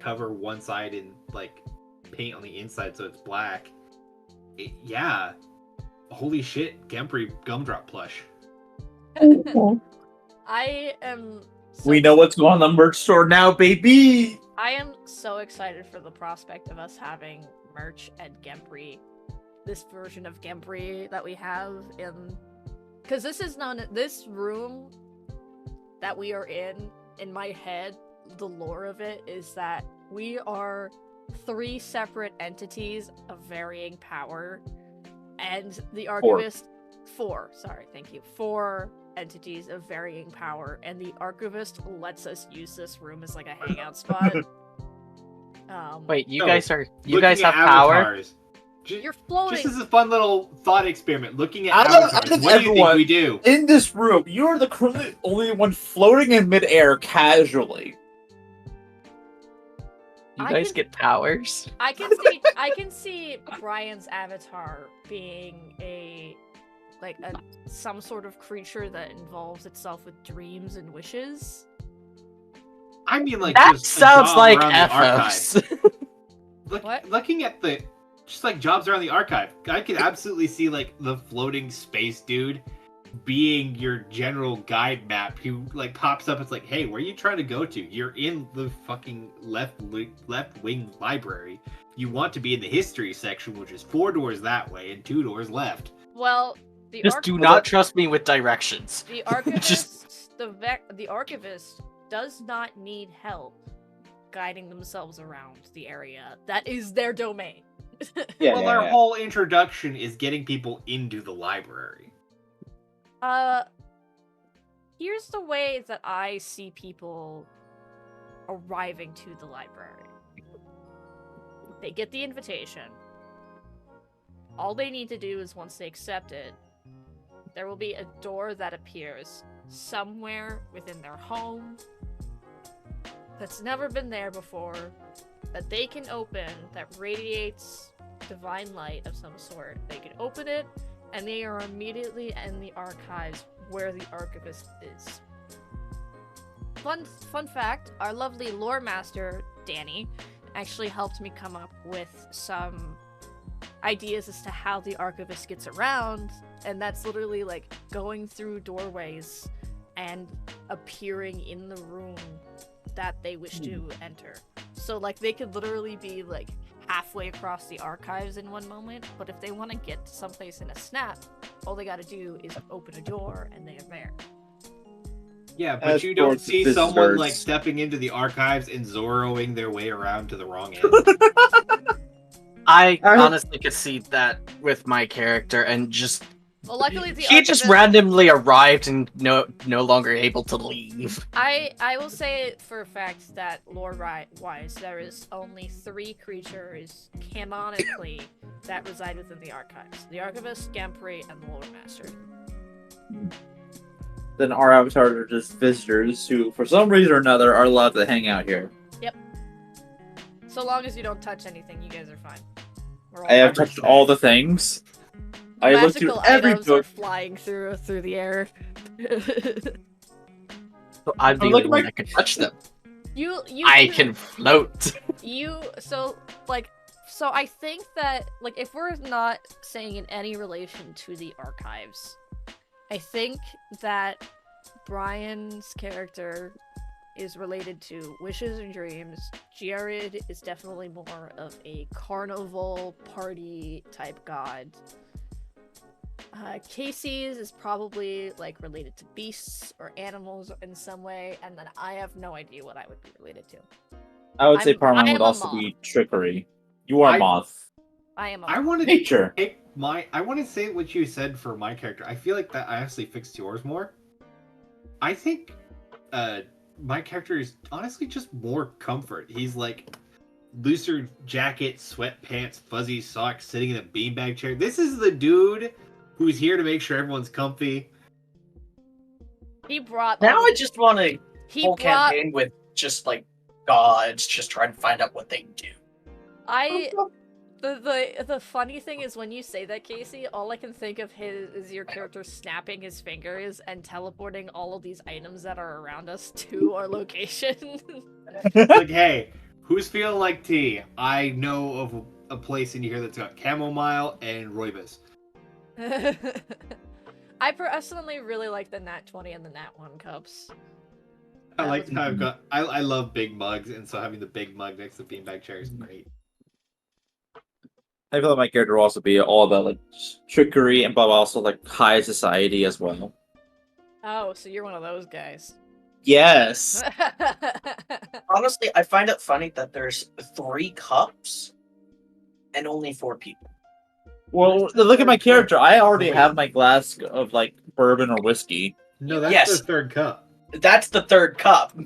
S2: cover one side in like paint on the inside so it's black. Holy shit, Gempry gumdrop plush.
S1: I am.
S3: We know what's going on in the merch store now, baby.
S1: I am so excited for the prospect of us having merch and Gempry, this version of Gempry that we have because this room that we are in my head, the lore of it is that we are 3 separate entities of varying power, and the Archivist 4 entities of varying power, and the Archivist lets us use this room as like a hangout spot.
S5: Wait, you guys have power?
S1: You're floating.
S2: Just as a fun little thought experiment, looking at avatars, what do you think we do?
S3: In this room, you're the currently only one floating in midair casually.
S5: You guys get powers?
S1: I can see Brian's avatar being some sort of creature that involves itself with dreams and wishes.
S2: I mean, like
S5: that
S2: just
S5: sounds like
S2: FFs.
S1: What?
S2: Looking at just like jobs around the archive, I could absolutely see like the floating space dude being your general guide map who like pops up. It's like, hey, where are you trying to go to? You're in the fucking left wing library. You want to be in the history section, which is 4 doors that way and 2 doors left.
S1: Well,
S5: just do not trust me with directions.
S1: The archivist, the archivist does not need help guiding themselves around the area. That is their domain.
S2: Their whole introduction is getting people into the library.
S1: Here's the way that I see people arriving to the library. They get the invitation. All they need to do is once they accept it, there will be a door that appears somewhere within their home that's never been there before, that they can open, that radiates divine light of some sort. They can open it, and they are immediately in the archives where the archivist is. Fun fact, our lovely lore master, Danny, actually helped me come up with some ideas as to how the archivist gets around, and that's literally like going through doorways and appearing in the room that they wish to enter. So like they could literally be like halfway across the archives in one moment, but if they want to get to someplace in a snap, all they gotta do is open a door and they are there.
S2: Yeah, but you don't see someone like stepping into the archives and Zorroing their way around to the wrong end.
S5: I honestly could see that with my character, and just
S1: well, luckily
S5: he just randomly arrived and no longer able to leave.
S1: I will say for a fact that lore-wise, there is only 3 creatures canonically that reside within the archives: the Archivist, Gempry, and the Lore Master.
S3: Then our avatars are just visitors who, for some reason or another, are allowed to hang out here.
S1: Yep. So long as you don't touch anything, you guys are fine.
S3: I have touched all the things. I looked through every book.
S1: Are flying through the air.
S5: So I'm the only one that can touch them. I can float.
S1: So I think that like if we're not saying in any relation to the archives, I think that Brian's character is related to wishes and dreams. Jared is definitely more of a carnival party type god. Casey's is probably like related to beasts or animals in some way, and then I have no idea what I would be related to.
S3: I would say
S1: I
S3: Parman
S1: am
S3: would
S1: a
S3: also
S1: moth.
S3: be trickery. You are
S2: I-
S3: moth.
S1: I am a
S2: I
S1: moth.
S2: want to
S3: Nature.
S2: I want to say what you said for my character. I feel like that I actually fixed yours more. I think my character is honestly just more comfort. He's like looser jacket, sweatpants, fuzzy socks, sitting in a beanbag chair. This is the dude who's here to make sure everyone's comfy.
S1: He brought
S5: Now
S1: all
S5: I
S1: the-
S5: just want a
S1: he
S5: whole
S1: brought
S5: campaign with just like gods just trying to find out what they do.
S1: the funny thing is when you say that, Casey, all I can think of is your character snapping his fingers and teleporting all of these items that are around us to our location.
S2: It's like, hey, who's feeling like tea? I know of a place in here that's got chamomile and rooibos.
S1: I personally really like the Nat 20 and the Nat 1 cups.
S2: I
S1: That
S2: like
S1: was-
S2: how I've got. I love big mugs, and so having the big mug next to the beanbag chair is great.
S3: I feel like my character will also be all about like trickery and but also like high society as well.
S1: Oh, so you're one of those guys.
S5: Yes. Honestly, I find it funny that there's 3 cups and only 4 people.
S3: Well,
S2: Where's the
S3: look at my
S2: third cup?
S3: character. I already
S2: Wait.
S3: have my glass of like bourbon or whiskey.
S2: No, that's
S5: Yes.
S2: the third cup.
S5: That's the 3rd cup.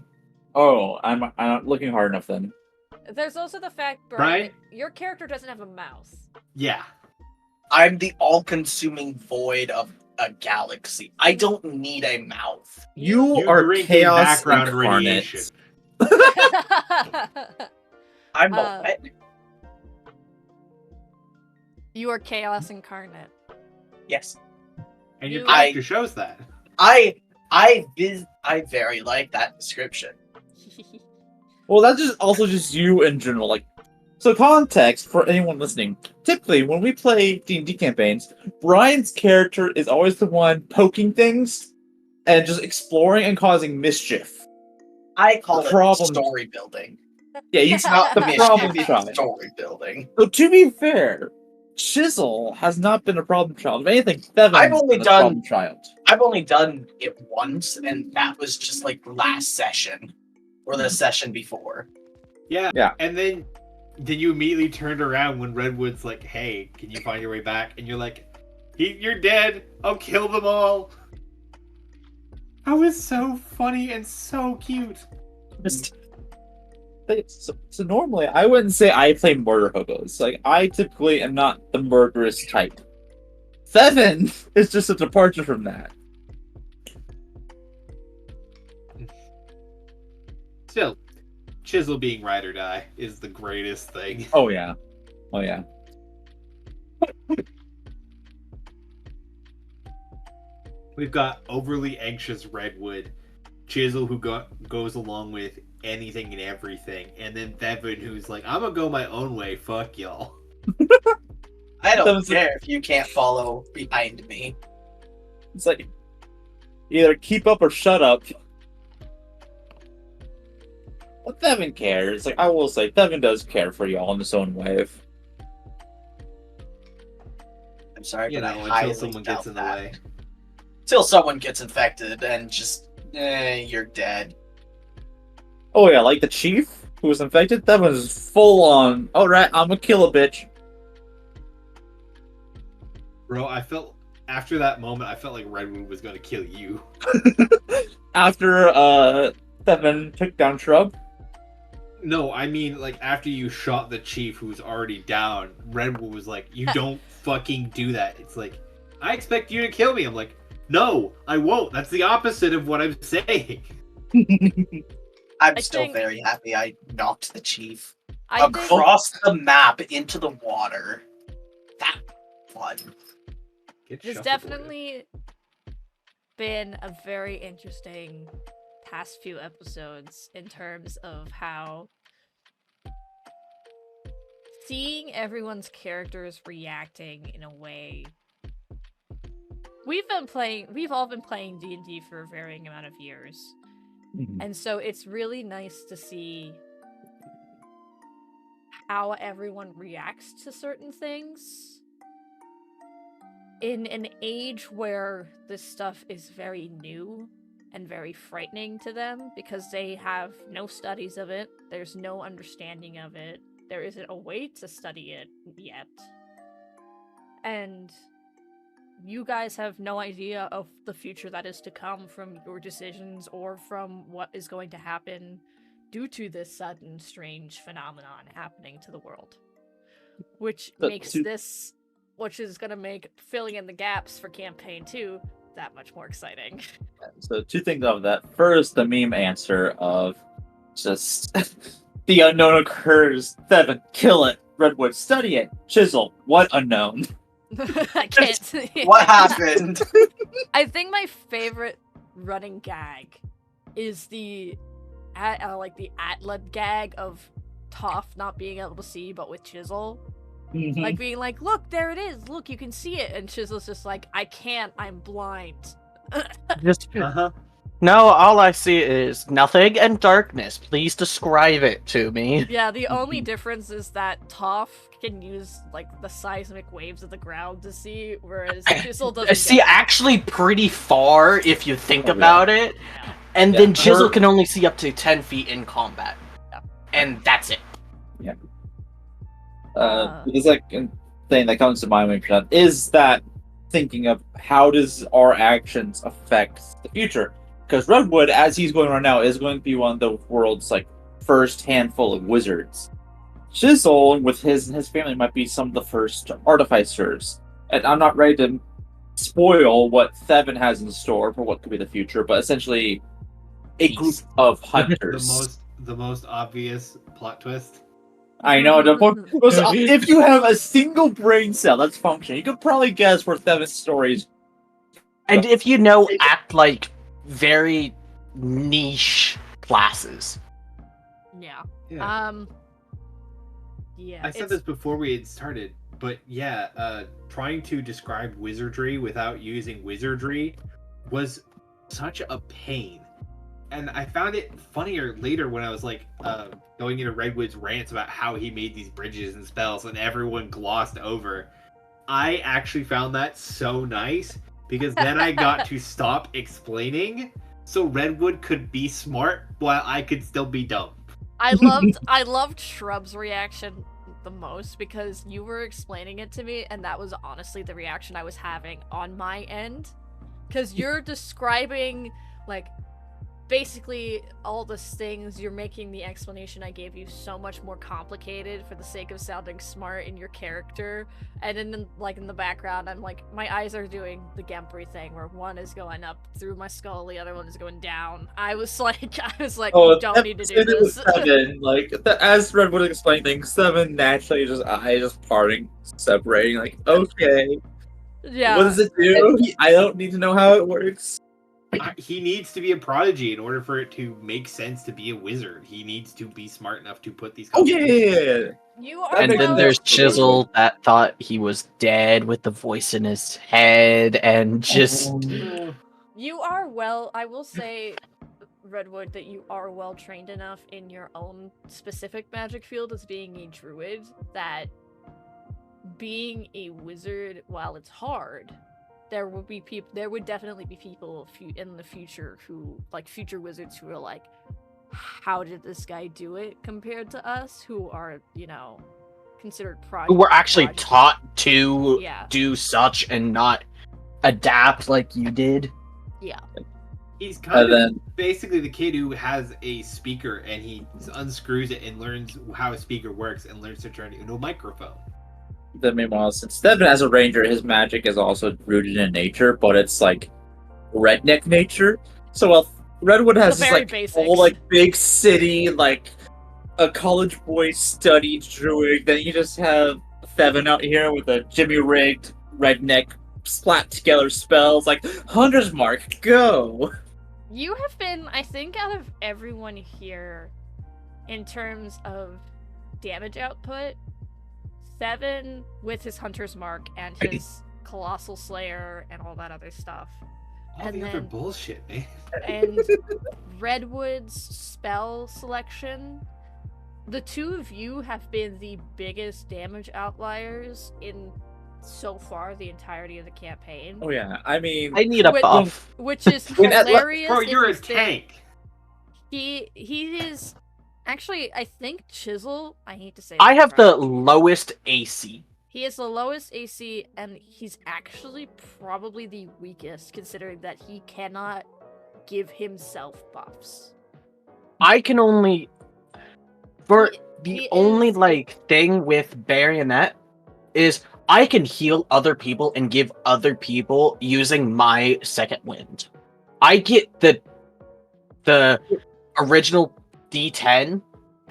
S3: Oh, I'm not looking hard enough then.
S1: There's also the fact, Brian,
S2: Brian?
S1: that your character doesn't have a mouth.
S2: Yeah.
S5: I'm the all-consuming void of a galaxy. I don't need a mouth.
S2: You
S3: are
S2: drink in
S3: chaos
S2: background
S3: incarnate.
S2: radiation.
S5: I'm
S1: Uh,
S5: a what?
S1: You are chaos incarnate.
S5: Yes.
S2: And your
S1: You-
S2: character shows that.
S5: I very like that description.
S3: Well, that's just also just you in general. Like, so context for anyone listening. Typically, when we play D&D campaigns, Brian's character is always the one poking things and just exploring and causing mischief.
S5: I call it
S3: Problem-
S5: story building.
S3: Yeah,
S5: It's not the
S3: The
S5: mission,
S3: problem
S5: it's
S3: child.
S5: story building.
S3: So to be fair, Chisel has not been a problem child. If anything, Thevin's
S5: I've only
S3: been a
S5: done-
S3: problem child.
S5: I've only done it once, and that was just like last session. Or the session before.
S2: Yeah.
S3: Yeah.
S2: And then you immediately turned around when Redwood's like, hey, can you find your way back? And you're like, you're dead. I'll kill them all. That was so funny and so cute.
S3: So normally, I wouldn't say I play murder hobos. Like, I typically am not the murderous type. Thevin is just a departure from that.
S2: Still, Chisel being ride or die is the greatest thing.
S3: Oh yeah. Oh yeah.
S2: We've got overly anxious Redwood, Chisel who goes along with anything and everything, and then Thevin who's like, I'm gonna go my own way, fuck y'all.
S5: I
S3: That
S5: don't
S3: was-
S5: care if you can't follow behind me.
S3: It's like either keep up or shut up. But Thevin cares. Like, I will say, Thevin does care for y'all in his own way.
S5: I'm sorry,
S2: You
S5: but
S2: know,
S5: I
S2: until
S5: highly
S2: someone
S5: doubt
S2: gets in the
S5: that.
S2: way.
S5: Till someone gets infected and just, you're dead.
S3: Oh yeah, like the chief who was infected. That was full on. All right, I'm gonna kill a bitch.
S2: Bro, after that moment, I felt like Redwood was gonna kill you.
S3: After Thevin took down Shrub.
S2: No, I mean, like, after you shot the chief who's already down, Redwood was like, you don't fucking do that. It's like, I expect you to kill me. I'm like, no, I won't. That's the opposite of what I'm saying.
S5: I'm
S1: I
S5: still
S1: think-
S5: very happy I knocked the chief
S1: I think
S5: across the map into the water. That fun.
S2: Get
S1: there's
S2: shuffleboarded.
S1: definitely been a very interesting past few episodes in terms of how seeing everyone's characters reacting in a way. We've all been playing D&D for a varying amount of years, And so it's really nice to see how everyone reacts to certain things in an age where this stuff is very new and very frightening to them because they have no studies of it, there's no understanding of it, there isn't a way to study it yet. And you guys have no idea of the future that is to come from your decisions or from what is going to happen due to this sudden, strange phenomenon happening to the world. Which makes this, which is going to make filling in the gaps for campaign 2 that much more exciting.
S3: So 2 things of that. First, the meme answer of just the unknown occurs, Thevin, kill it, Redwood, study it, Chisel, what unknown?
S1: I can't.
S4: What happened?
S1: I think my favorite running gag is the Atled gag of Toph not being able to see, but with Chisel.
S3: Mm-hmm.
S1: Like being like, look, there it is. Look, you can see it. And Chisel's just like, I can't. I'm blind.
S5: Just no, all I see is nothing and darkness. Please describe it to me.
S1: Yeah, the only difference is that Toph can use like the seismic waves of the ground to see, whereas Chisel doesn't.
S5: See, actually, pretty far if you think about it.
S1: Yeah.
S5: And then Chisel can only see up to 10 feet in combat, and that's it.
S3: Yeah. Because like thing that comes to mind when you're is that thinking of how does our actions affect the future? Because Redwood, as he's going right now, is going to be one of the world's like first handful of wizards. Chisel, with his and his family, might be some of the first artificers. And I'm not ready to spoil what Thevin has in store for what could be the future, but essentially a group of hunters.
S2: the most obvious plot twist.
S3: I know. If you have a single brain cell that's functioning, you could probably guess where Thevin's stories.
S5: And if you know, act like very niche classes.
S1: Yeah.
S2: Yeah.
S1: Yeah.
S2: I said this before we had started, but yeah, trying to describe wizardry without using wizardry was such a pain. And I found it funnier later when I was like going into Redwood's rants about how he made these bridges and spells and everyone glossed over. I actually found that so nice because then I got to stop explaining so Redwood could be smart while I could still be dumb.
S1: I loved Shrub's reaction the most because you were explaining it to me and that was honestly the reaction I was having on my end. Because you're describing like basically all the things, you're making the explanation I gave you so much more complicated for the sake of sounding smart in your character. And in the background, I'm like, my eyes are doing the Gempry thing where one is going up through my skull, the other one is going down. I was like, you don't need to do this.
S3: As Redwood explained things, Thevin naturally eyes just parting, separating, like, okay.
S1: Yeah.
S3: What does it do? I don't need to know how it works.
S2: He needs to be a prodigy in order for it to make sense to be a wizard. He needs to be smart enough to put these.
S3: Oh yeah.
S1: You are.
S5: And then there's Chisel that thought he was dead with the voice in his head, and just.
S1: You are well. I will say, Redwood, that you are well trained enough in your own specific magic field as being a druid that being a wizard, while it's hard, there would definitely be people in the future who, like, future wizards who are like, how did this guy do it compared to us who are, considered
S5: who were actually taught to do such and not adapt like you did.
S1: Yeah.
S2: He's kind of basically the kid who has a speaker and he unscrews it and learns how a speaker works and learns to turn it into a microphone.
S3: Then meanwhile, since Thevin as a ranger, his magic is also rooted in nature, but it's like redneck nature. So while Redwood has this like whole like big city, like a college boy studied druid, then you just have Thevin out here with a Jimmy rigged redneck splat together spells like Hunter's Mark, go.
S1: You have been, I think, out of everyone here, in terms of damage output, Thevin with his Hunter's Mark and his Colossal Slayer and all that other stuff
S2: All
S1: And
S2: the other
S1: then-
S2: bullshit, man.
S1: and Redwood's spell selection. The two of you have been the biggest damage outliers in so far the entirety of the campaign.
S3: Oh yeah, I mean,
S5: I need a
S1: Wait,
S5: buff.
S1: Which is
S3: When
S1: hilarious.
S2: Bro,
S1: if
S2: you're
S1: you
S2: a
S1: think-
S2: tank.
S1: He is actually, I think Chisel. I hate to say.
S5: I
S1: this,
S5: have
S1: right?
S5: the lowest AC.
S1: He has the lowest AC, and he's actually probably the weakest, considering that he cannot give himself buffs.
S5: I can only for the
S1: he
S5: only
S1: is-
S5: like thing with Baronet is I can heal other people and give other people using my second wind. I get the original D10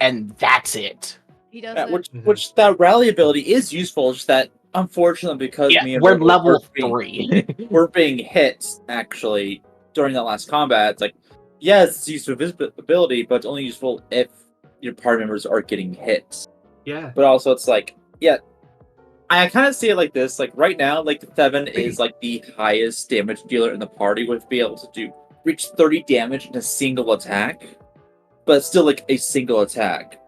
S5: and that's it.
S1: He doesn't.
S3: which that rally ability is useful. Just that unfortunately, because
S5: Yeah,
S3: me and
S5: we're
S3: Redwood
S5: level
S3: were being-
S5: 3.
S3: we're being hit actually during that last combat. It's like, yes, it's useful ability, but it's only useful if your party members are getting hit.
S2: Yeah.
S3: But also, it's like, yeah, I kind of see it like this. Like right now, like Thevin is like the highest damage dealer in the party with being able to reach 30 damage in a single attack, but it's still like a single attack.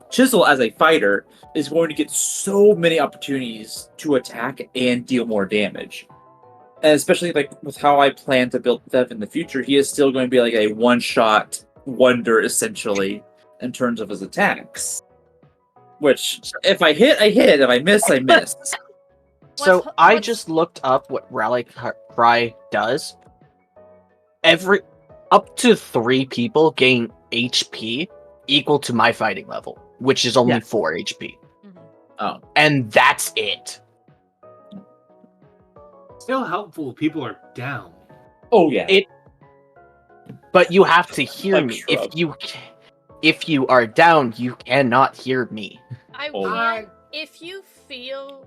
S3: Chisel as a fighter is going to get so many opportunities to attack and deal more damage. And especially like with how I plan to build Thev in the future, he is still going to be like a one-shot wonder essentially in terms of his attacks. Which if I hit, I hit. If I miss, I miss.
S5: So I
S1: what's-
S5: just looked up what Rally Cry does. Every up to 3 people gain HP equal to my fighting level, which is only
S3: Yeah.
S5: 4 HP.
S1: Mhm.
S3: Oh.
S5: And that's it.
S2: Still helpful if people are down.
S3: Oh yeah.
S5: But you have to hear
S3: Like
S5: me.
S3: shrub.
S5: If you are down, you cannot hear me.
S1: I
S3: Oh.
S1: can if you feel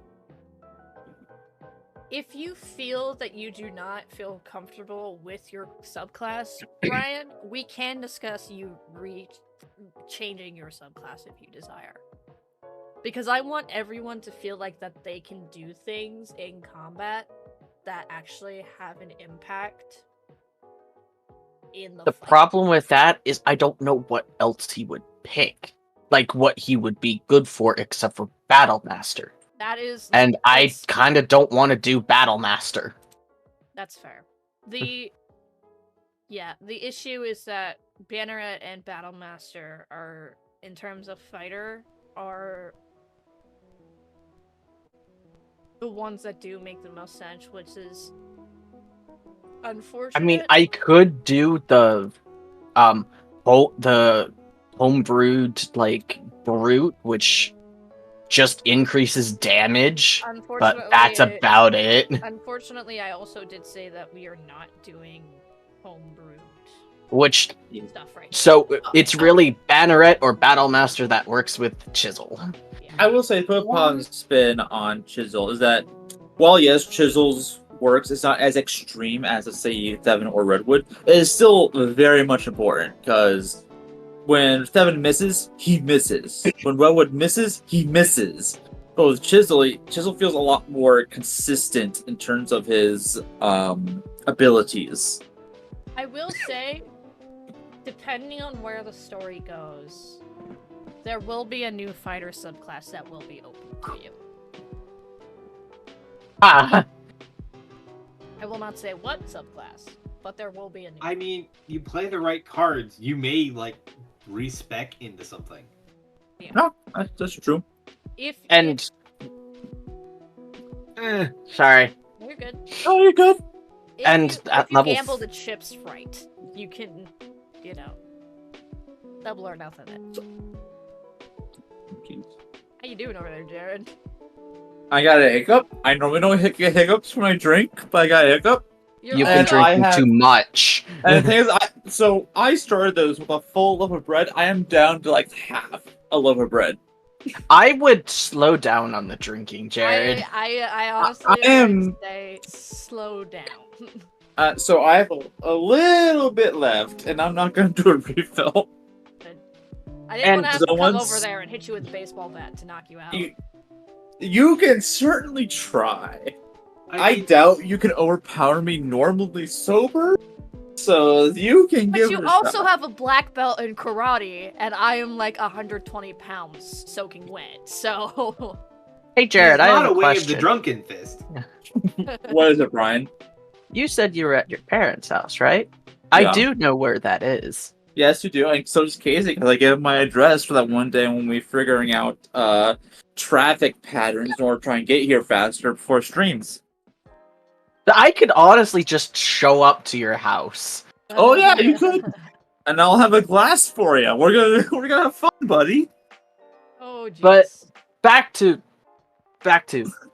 S1: that you do not feel comfortable with your subclass, Brian, we can discuss you changing your subclass if you desire. Because I want everyone to feel like that they can do things in combat that actually have an impact in the
S5: The
S1: fight.
S5: problem with that is I don't know what else he would pick. Like what he would be good for except for Battle Master.
S1: That is
S5: And I
S1: that's-
S5: kind of don't want to do Battle Master.
S1: That's fair. The issue is that Banneret and Battlemaster are, in terms of fighter, are the ones that do make the most sense, which is unfortunate.
S5: I mean, I could do the homebrewed like brute, which just increases damage, but that's about it.
S1: Unfortunately, I also did say that we are not doing homebrewed
S5: Which
S1: stuff right
S5: so it's really Banneret or Battlemaster that works with Chisel.
S1: now.
S3: I will say, put a positive spin on Chisel is that while yes, Chisel's works is not as extreme as let's say Thevin or Redwood, it is still very much important because when Thevin misses, he misses. When Redwood misses, he misses. But with Chisel feels a lot more consistent in terms of his abilities.
S1: I will say, depending on where the story goes, there will be a new fighter subclass that will be open to you.
S5: Ah,
S1: I will not say what subclass, but there will be a new.
S2: I mean, you play the right cards, you may like respec into something.
S3: No, that's true.
S1: If
S5: and sorry.
S1: you're good.
S3: Oh, you're good.
S1: If
S5: And
S1: you,
S5: at
S1: if you
S5: level
S1: gamble the chips right, you can, double or nothing it. How you doing over there, Jared?
S3: I got a hiccup. I normally don't get hiccups when I drink, but I got a hiccup.
S1: You're
S5: You've
S3: And
S5: been
S3: I
S5: drinking
S3: have-
S5: too much.
S3: And the thing is, I started those with a full loaf of bread. I am down to like half a loaf of bread.
S5: I would slow down on the drinking, Jared.
S1: I honestly
S3: I am-
S1: would say slow down.
S3: So I have a little bit left, and I'm not going to do a refill.
S1: I didn't
S5: And
S1: want to have
S3: so
S1: to come
S3: once-
S1: over there and hit you with a baseball bat to knock you out.
S3: You can certainly try. I doubt you can overpower me normally sober. So you can
S1: But
S3: give
S1: you
S3: it a
S1: also
S3: shot.
S1: have a black belt in karate, and I am like 120 pounds soaking wet. So
S5: Hey, Jared,
S2: He's
S5: I have
S2: not
S5: a
S2: away of the
S5: question.
S2: drunken fist.
S3: What is it, Brian?
S5: You said you were at your parents' house, right? I
S3: Yeah.
S5: do know where that is.
S3: Yes, you do. And so does Casey, because I gave him my address for that one day when we were figuring out traffic patterns in order to try and get here faster before streams.
S5: I could honestly just show up to your house.
S3: Oh yeah, you could. And I'll have a glass for you. We're gonna have fun, buddy.
S1: Oh jeez.
S5: But back to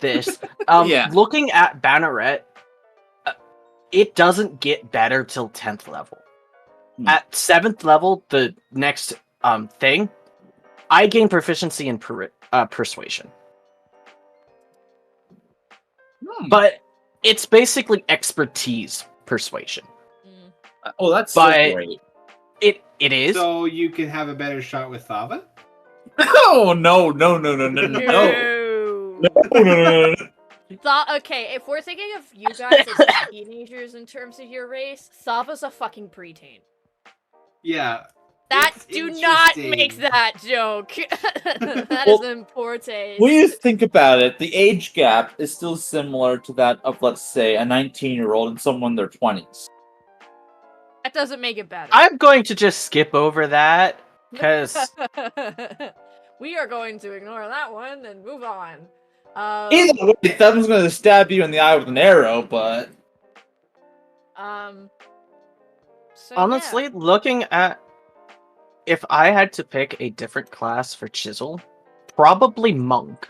S5: this.
S3: Yeah.
S5: Looking at Banneret, it doesn't get better till 10th level. At 7th level, the next thing, I gain proficiency in persuasion. But it's basically expertise persuasion.
S3: Oh, that's
S5: But
S3: so great.
S5: It is.
S2: So you can have a better shot with Thava?
S3: Oh no. No.
S1: Okay, if we're thinking of you guys as teenagers in terms of your race, Sava's a fucking preteen.
S2: Yeah.
S1: That
S2: It's
S1: do not
S2: interesting.
S1: make that joke. That is in poor taste.
S3: When you think about it, the age gap is still similar to that of, let's say, a 19-year-old and someone in their 20s.
S1: That doesn't make it better.
S5: I'm going to just skip over that because
S1: we are going to ignore that one and move on.
S3: Either way, someone's going to stab you in the eye with an arrow, but...
S1: So
S5: honestly,
S1: yeah.
S5: looking at if I had to pick a different class for Chisel, probably Monk.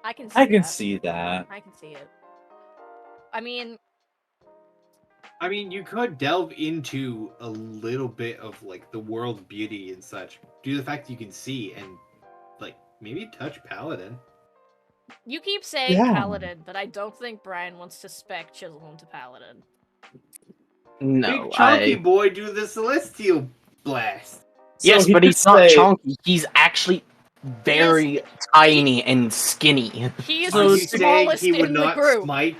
S1: I can see that. I can see it. I mean,
S2: you could delve into a little bit of like the world beauty and such due to the fact you can see and like maybe touch Paladin.
S1: you keep saying Paladin, but I don't think Brian wants to spec Chisel into Paladin.
S5: No,
S2: Big chunky boy do the Celestial Blast.
S5: Yes,
S3: So
S5: but
S3: he
S5: he's
S3: could
S5: not
S3: say-
S5: chunky. He's actually very tiny and skinny.
S1: He is
S2: Are
S1: the
S2: you saying
S1: smallest
S2: he would
S1: in the
S2: not
S1: group.
S2: smite?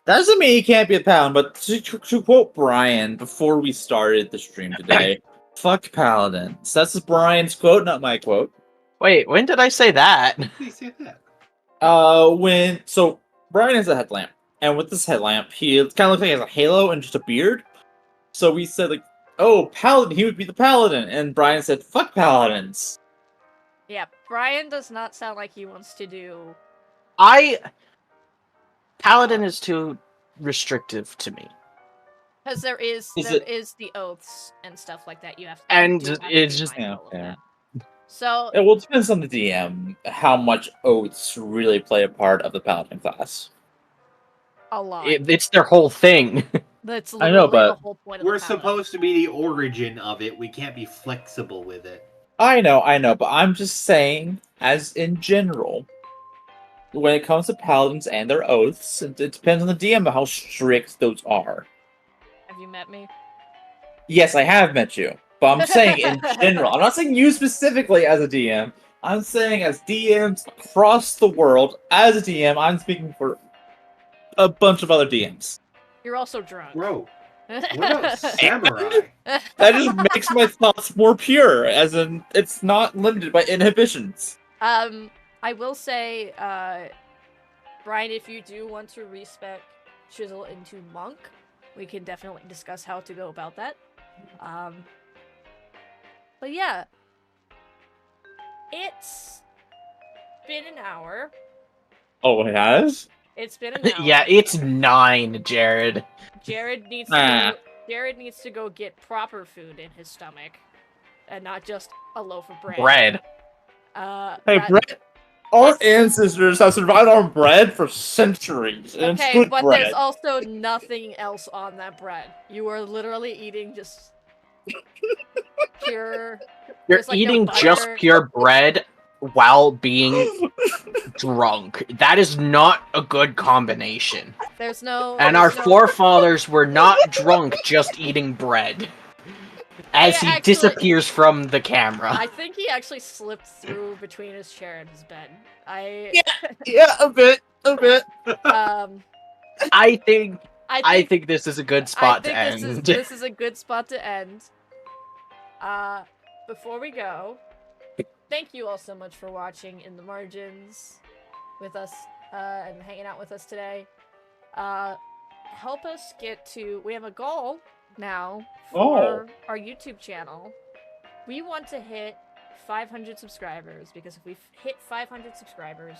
S3: That doesn't mean he can't be a Paladin, but to quote Brian before we started the stream today, fuck Paladins. That's Brian's quote, not my quote.
S5: Wait, when did I say that?
S2: How do you say that?
S3: So Brian has a headlamp, and with this headlamp, he kind of looks like he has a halo and just a beard. So we said like, oh, Paladin, he would be the Paladin, and Brian said, fuck Paladins.
S1: Yeah, Brian does not sound like he wants to do.
S5: Paladin is too restrictive to me.
S1: Because there is the oaths and stuff like that you have to
S5: And
S1: do have to
S5: it's
S1: be
S5: just
S1: mindful of
S3: yeah.
S1: that. So
S3: It depends on the DM how much oaths really play a part of the Paladin class.
S1: a lot.
S5: It's their whole thing.
S1: That's
S3: I know,
S1: literally
S3: but
S1: the whole point of
S2: We're
S1: the Paladin.
S2: supposed to be the origin of it. We can't be flexible with it.
S3: I know, but I'm just saying, as in general, when it comes to Paladins and their oaths, it depends on the DM how strict those are.
S1: Have you met me?
S3: Yes, I have met you, but I'm saying in general. I'm not saying you specifically as a DM. I'm saying as DMs across the world, as a DM, I'm speaking for a bunch of other DMs.
S1: You're also drunk.
S2: Bro, what about samurai?
S3: That just makes my thoughts more pure, as in, it's not limited by inhibitions.
S1: I will say, Brian, if you do want to respec Chisel into Monk, we can definitely discuss how to go about that. But yeah. It's been an hour.
S3: Oh, it has?
S1: It's been an hour.
S5: Yeah, it's 9, Jared.
S1: Jared needs to go get proper food in his stomach, and not just a loaf of bread.
S3: Hey, bread. Our ancestors have survived on bread for centuries, and it's good
S1: but
S3: bread.
S1: there's also nothing else on that bread. You are literally eating just pure.
S5: You're
S1: like,
S5: eating
S1: no
S5: just
S1: butter.
S5: pure bread while being drunk. That is not a good combination.
S1: There's no.
S5: And our forefathers were not drunk just eating bread. As he disappears from the camera.
S1: I think he actually slipped through between his chair and his bed.
S3: Yeah, a bit. A bit.
S5: I think
S1: I
S5: think this is a good
S1: I
S5: spot to
S1: think
S5: end.
S1: this is a good spot to end. Before we go, thank you all so much for watching In the Margins with us and hanging out with us today. Help us get to. We have a goal now for our YouTube channel. We want to hit 500 subscribers because if we hit 500 subscribers,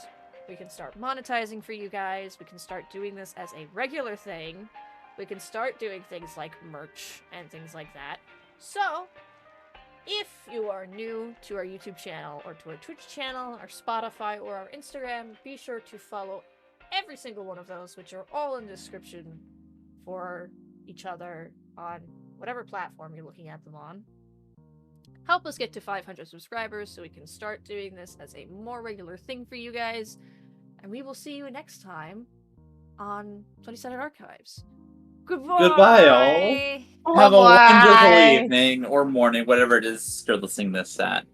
S1: we can start monetizing for you guys. We can start doing this as a regular thing. We can start doing things like merch and things like that. So, if you are new to our YouTube channel or to our Twitch channel, our Spotify, or our Instagram, be sure to follow every single one of those, which are all in the description for each other on whatever platform you're looking at them on. Help us get to 500 subscribers so we can start doing this as a more regular thing for you guys. And we will see you next time on 20-Sided Archives. Goodbye!
S3: Goodbye, all. Have a wonderful evening or morning, whatever it is you're listening this at.